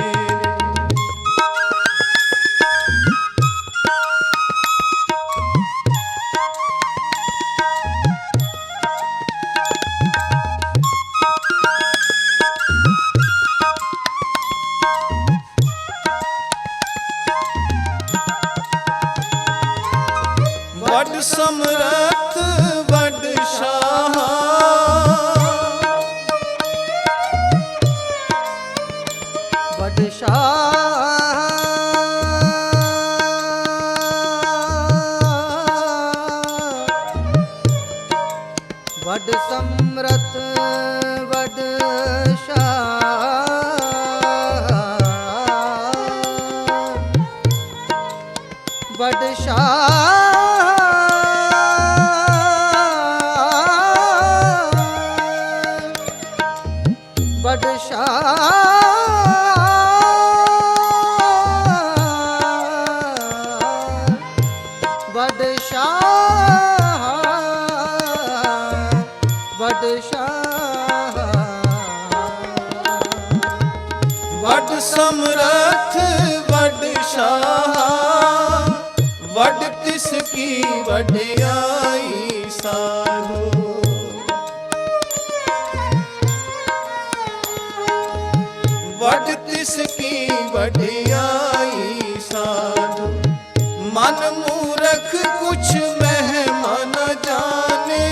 वड समरथ वड शाह, वड शाह वड समरथ वड शाह, वड शाह वड शाह, वड शाह, वड शाह। वड समरथ वड शाह, वड तिसकी वडियाई साधो। वड तिसकी वडियाई साधु, मन मूरख कुछ महिमा न जाने।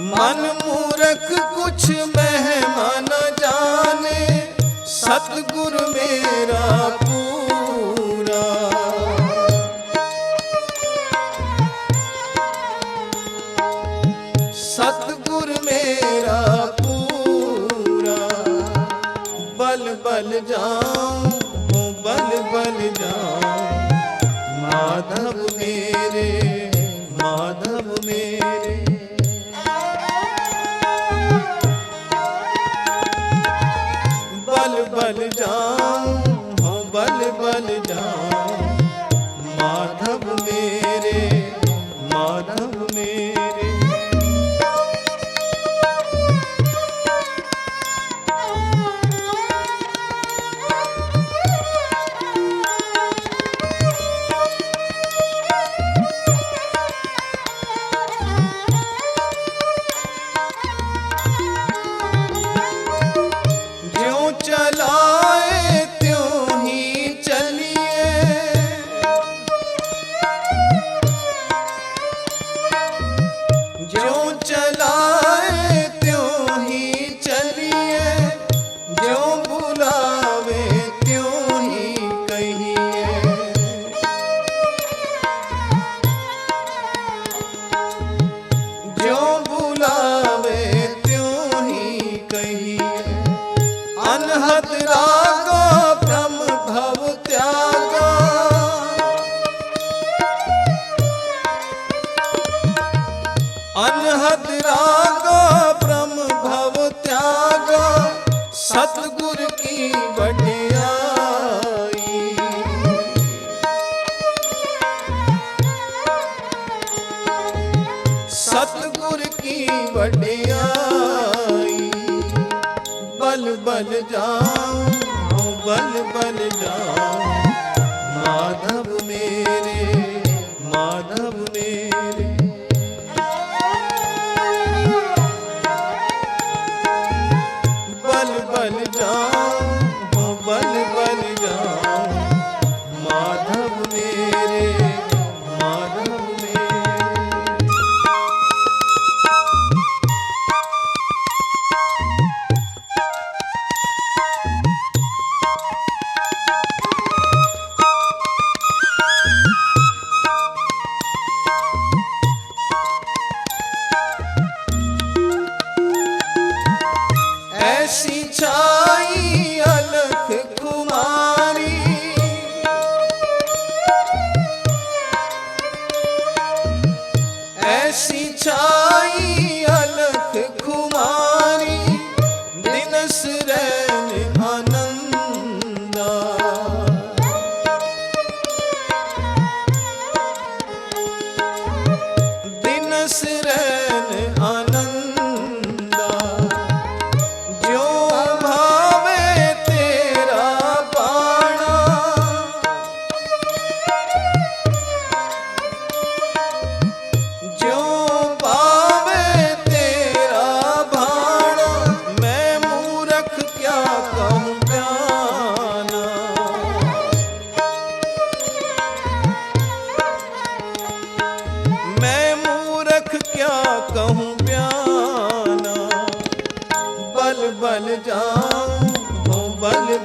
मन मूरख कुछ महिमा न जाने, सतगुर मेरा पूरा। सतगुर मेरा पूरा। बल बल जाऊं हो बल बल जाऊं, माधव मेरे माधव मेरे। बल बल जाऊं हो बल बल जाऊं, माधव मेरे माधव मेरे। ज्यों चलाए त्यों ही चलिए, ज्यों चलाए त्यों ही चलिए, ज्यों बुलावे त्यों ही कहिए। ज्यों बुलावे त्यों ही कहिए। अनहद रागा ब्रह्म भव त्यागा, अनहद रागा ब्रह्म भव त्यागा, सतगुर की वडियाई। सतगुर की वडियाई। बल बल जाऊं हो बल बल जाऊं, माधव मेरे माधव मेरे। बल बल जाऊं हो बल बल जाऊं, माधव मेरे माधव मेरे। ऐसी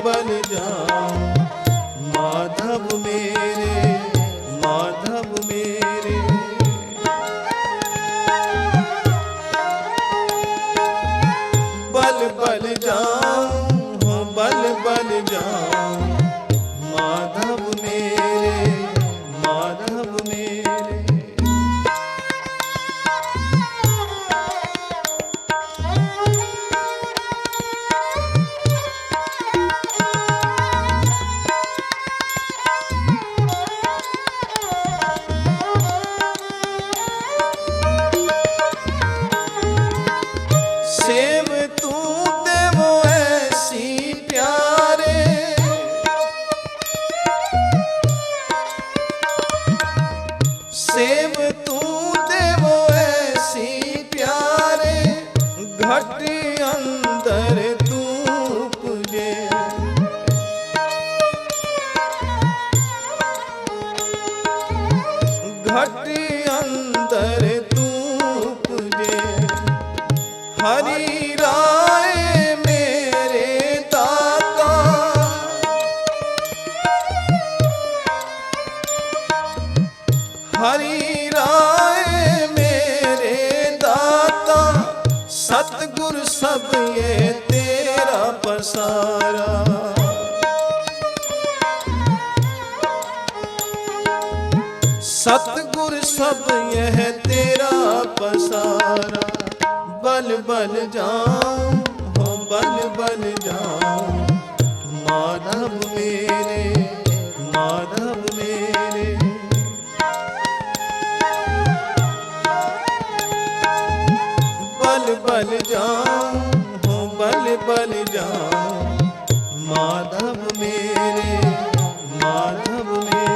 बल जाऊं माधव मेरे, माधव मेरे। बल बल जाऊं हो बल बल जाऊं माधव मेरे, माधव मेरे। सेव तू देवो ऐसी प्यारे, सेव तू देवो ऐसी प्यारे, घट अंदर तू उपजे। घट अंदर तू उपजे। हरि राय मेरे दाता, हरि राय मेरे दाता, सतगुर सब ये तेरा पसारा। सतगुर सब यह तेरा पसारा। बल बल जाऊं हो बल बल जाऊं माधव मेरे, माधव मेरे। बल बल जाऊं हो बल बल जाऊं माधव मेरे, माधव मेरे।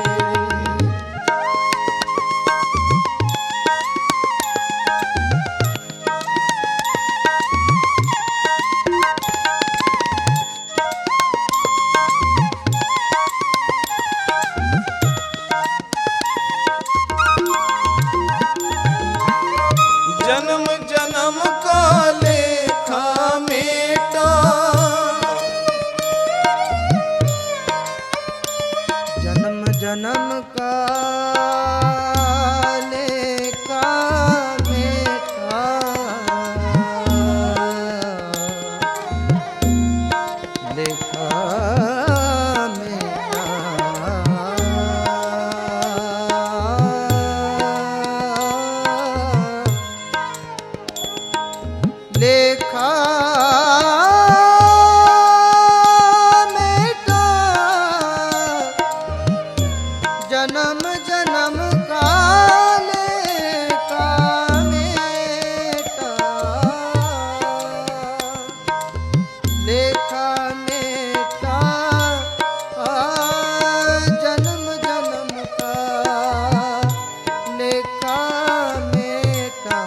जन्म जन्म का लेखा मेटा, जन्म जन्म का लेखा मेटा, लेखा मेटा। लेखा मेटा, जन्म जन्म का लेखा मेटा, लेखा मेटा। जन्म जन्म का लेखा मेटा।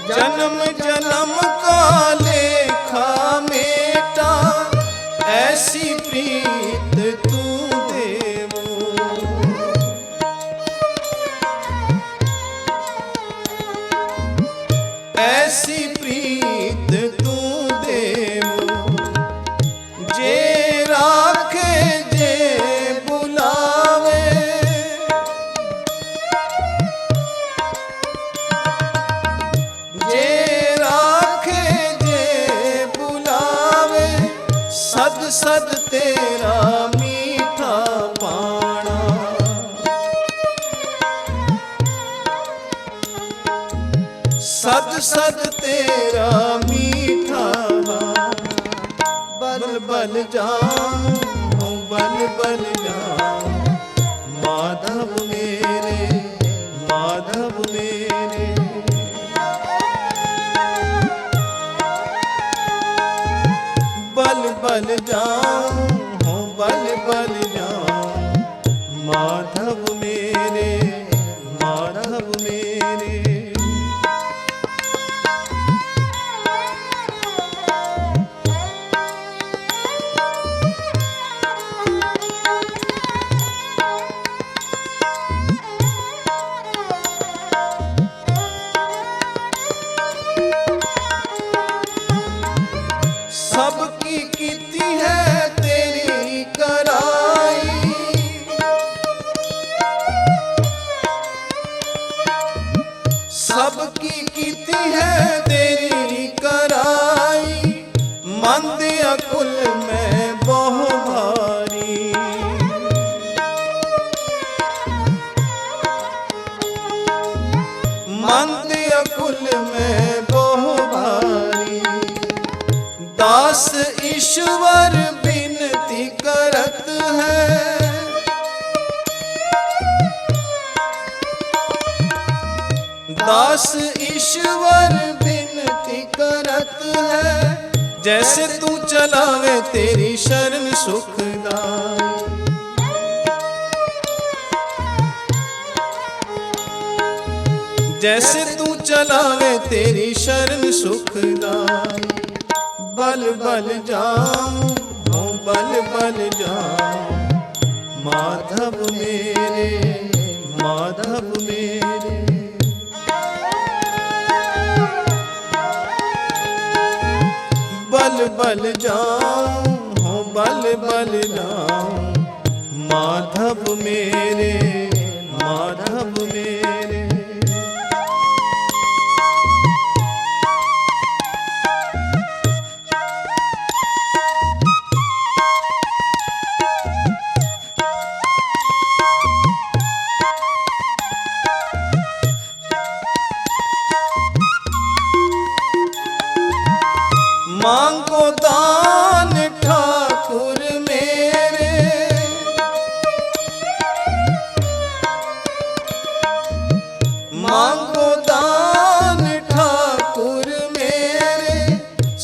जन्म जन्म का लेखा मेटा, ऐसी प्रीत तू देवो। ऐसी प्रीत तू देवो, जे राखे जे बुलावे। जे राखे जे बुलावे, सद सद तेरा मीठा पाना। सद सद तेरा मीठा बल बल जाऊं हो बल बल जाऊं माधव मेरे, माधव मेरे। बल बल जाऊं हो बल बल जाऊं माधव मेरे, माधव मेरे। सबकी कीर्ति कीती है तेरी कराई, सबकी कीती है तेरी कराई, मंद अकुल में बहु भारी, मंद अकुल में बहु भारी, दास ईश्वर विनती करत है, दास ईश्वर विनती करत है, जैसे तू चलावे तेरी शरण सुखदाई, जैसे तू चलावे तेरी शरण सुखदाई, बल बल जाऊं हो बल बल जाऊं, माधव मेरे माधव मेरे, बल बल जाऊं हो बल बल जाऊं, माधव मेरे माधव मेरे, मांगो दान ठाकुर मेरे, मांगो दान ठाकुर मेरे,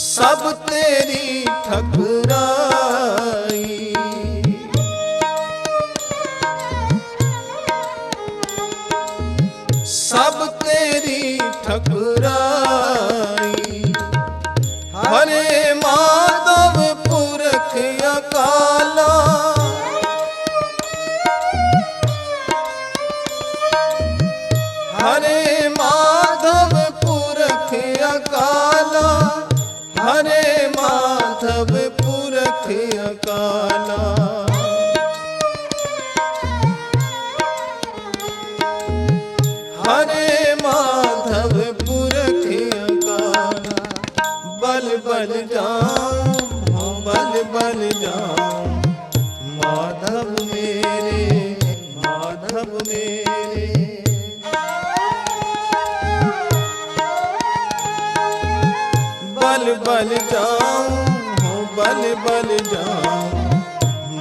सब तेरी ठकुराई, सब तेरी ठकुराई, हरे माधव पुरख अकाला, हरे माधव पुरख अकाला, हरे माधव पुरख अकाला, हरे माधव पुरख अकाला, बल बल जाऊं हो बल बल जाऊं, माधव मेरे माधव मेरे, बल बल जाऊं हो बल बल जाऊं,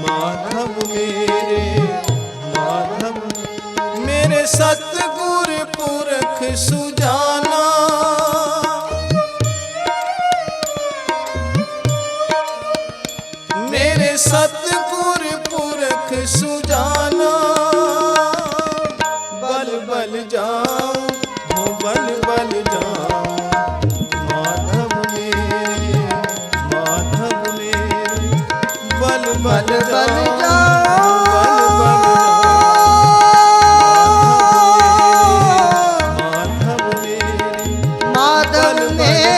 माधव मेरे माधव मेरे, सतगुर पुरख सुजाना, मेरे सतगुर पुरख सुजाना, बल बल जाऊं हो बल बल जाऊं, माधव मेरे माधव मेरे, बल बल जाऊं बल बल माधव मेरे, माधव मेरे,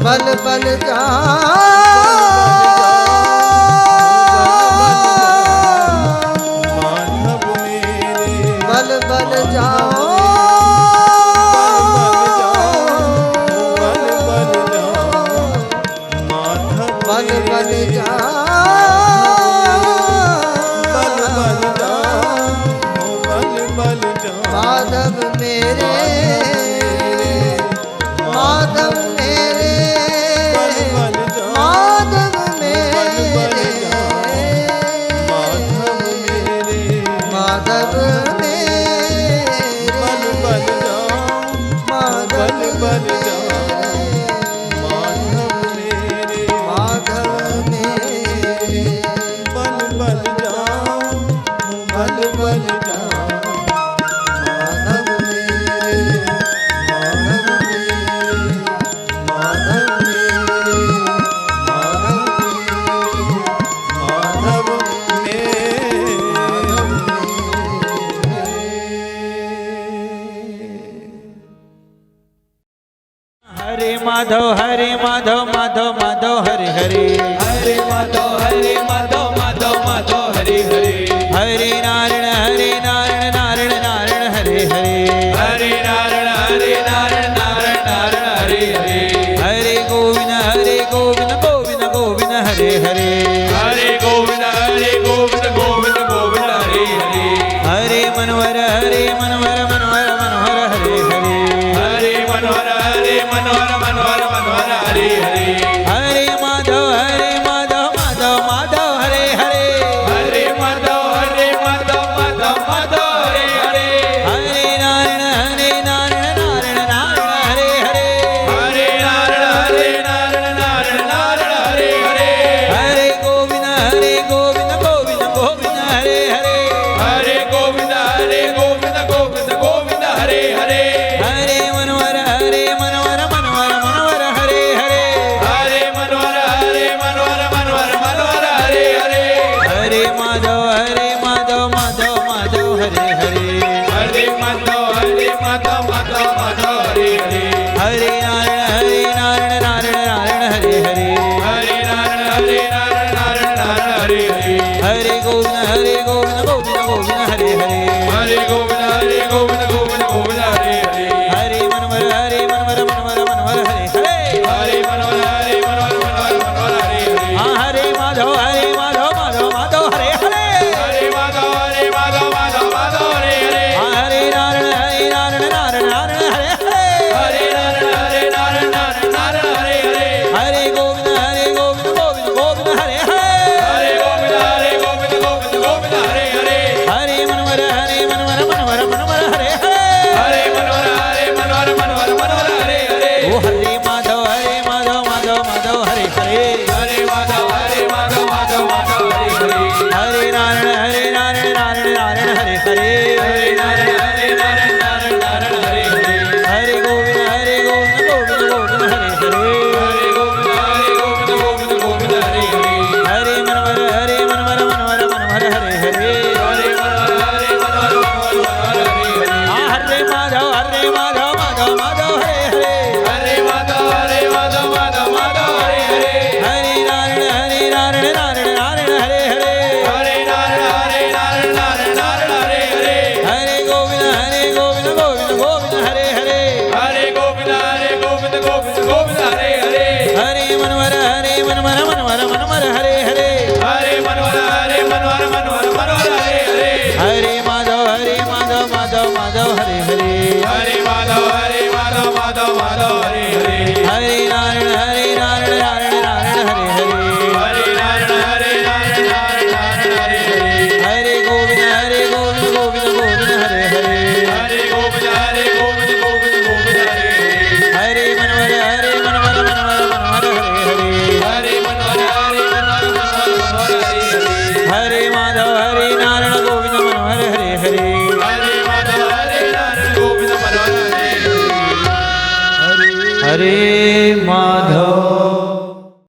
बल बल जा माधव मेरे, बल बल जाओ बल बल जाओ, माधव बल बल जा बल बल जाओ, बल बल जाओ, माधव मेरे माधव मेरे बल बल जाओ, माधव मेरे माधव मेरे, माधव मेरे बल बल जाओ, माधव बल बल जाओ, माधव मेरे, माधव मेरे बल बल जाओ, बल बल जाओ, माधव मेरे माधव मेरे माधव मेरे माधव मेरे। हरे माधव माधव माधव हरे हरे हरे माधव माधव माधव हरे हरे हरे नारायण नारायण नारायण हरे हरे हरे नारायण नारायण नारायण हरे हरे हरे गोविंद गोविंद गोविंद हरे हरे हरे गोविंद गोविंद गोविंद गोविंद हरे हरे हरे मनोहर मनोहर हरे हरे हरे मनोहर मनोहर मनोहर हरे हरे हरे माधव माधव हरे हरे हरे माधव माधव हरे हरे हरे नारायण नारायण हरे हरे हरे नारायण नारायण हरे हरे हरे गोविंद गोविंद हरे हरे हरे गोविंद गोविंद गोविंद हरे हरे हरे मनोहर मनोहर हरे हरे हरे मनोहर मनोहर हरे हरे हरे माधव माधव हरे हरे हरे माधव माधव हरे हरे हरे नारायण नारायण हरे हरे हरे नारायण हरे हरे हरे गोविंद गोविंद हरे हरे हरे गोविंद गोविंद हरे हरे हरे मनोहर मनोहर हरे हरे हरे मनोहर मनोहर हरे हरे हाँ हरे माधव माधव हरे हरे हरे माधव हरे हरे हाँ हरे नारायण हरे हरे हरे नारायण हरे हरे हरे गोविंद गोविंद हरे हरे हरे गोविंद गोविंद हरे हरे हरे मनोहर मनोहर हरे हरे हरे मनोहर मनोहर हरे हरे ओ हरे माधव माधव हरे हरे हरे माधव हरे हरे हरे नारायण हरे हरे हरे नारायण हरे हरे हरे गोविंद गोविंद हरे हरे हरे गोविंद गोविंद हरे हरे हरे मनोहर हरे हरे हरे मनोहर हरे हरे हाँ हरे माधव हरे हरे हरे माधव हरे हरे हरे नारायण हरे हरे हरे नारायण हरे हरे हरे गोविंद गोविंद हरे हरे हरे गोविंद गोविंद हरे हरे हरे मनोहर हरे हरे हरे मनोहर हरे हरे हरे माधव हरे हरे हरे माधव हरे हरे हरे नारायण हरे हरे हरे नारायण हरे हरे हरे गोविंद गोविंद हरे हरे हरे गोविंद गोविंद हरे हरे हरे मनोहर हरे हरे हरे मनोहर हरे हरे हरे माधव हरे नारायण गोविंद मनोहर हरे हरे हरे माधव हरे नारायण गोविंद मनोहर हरे हरे माधव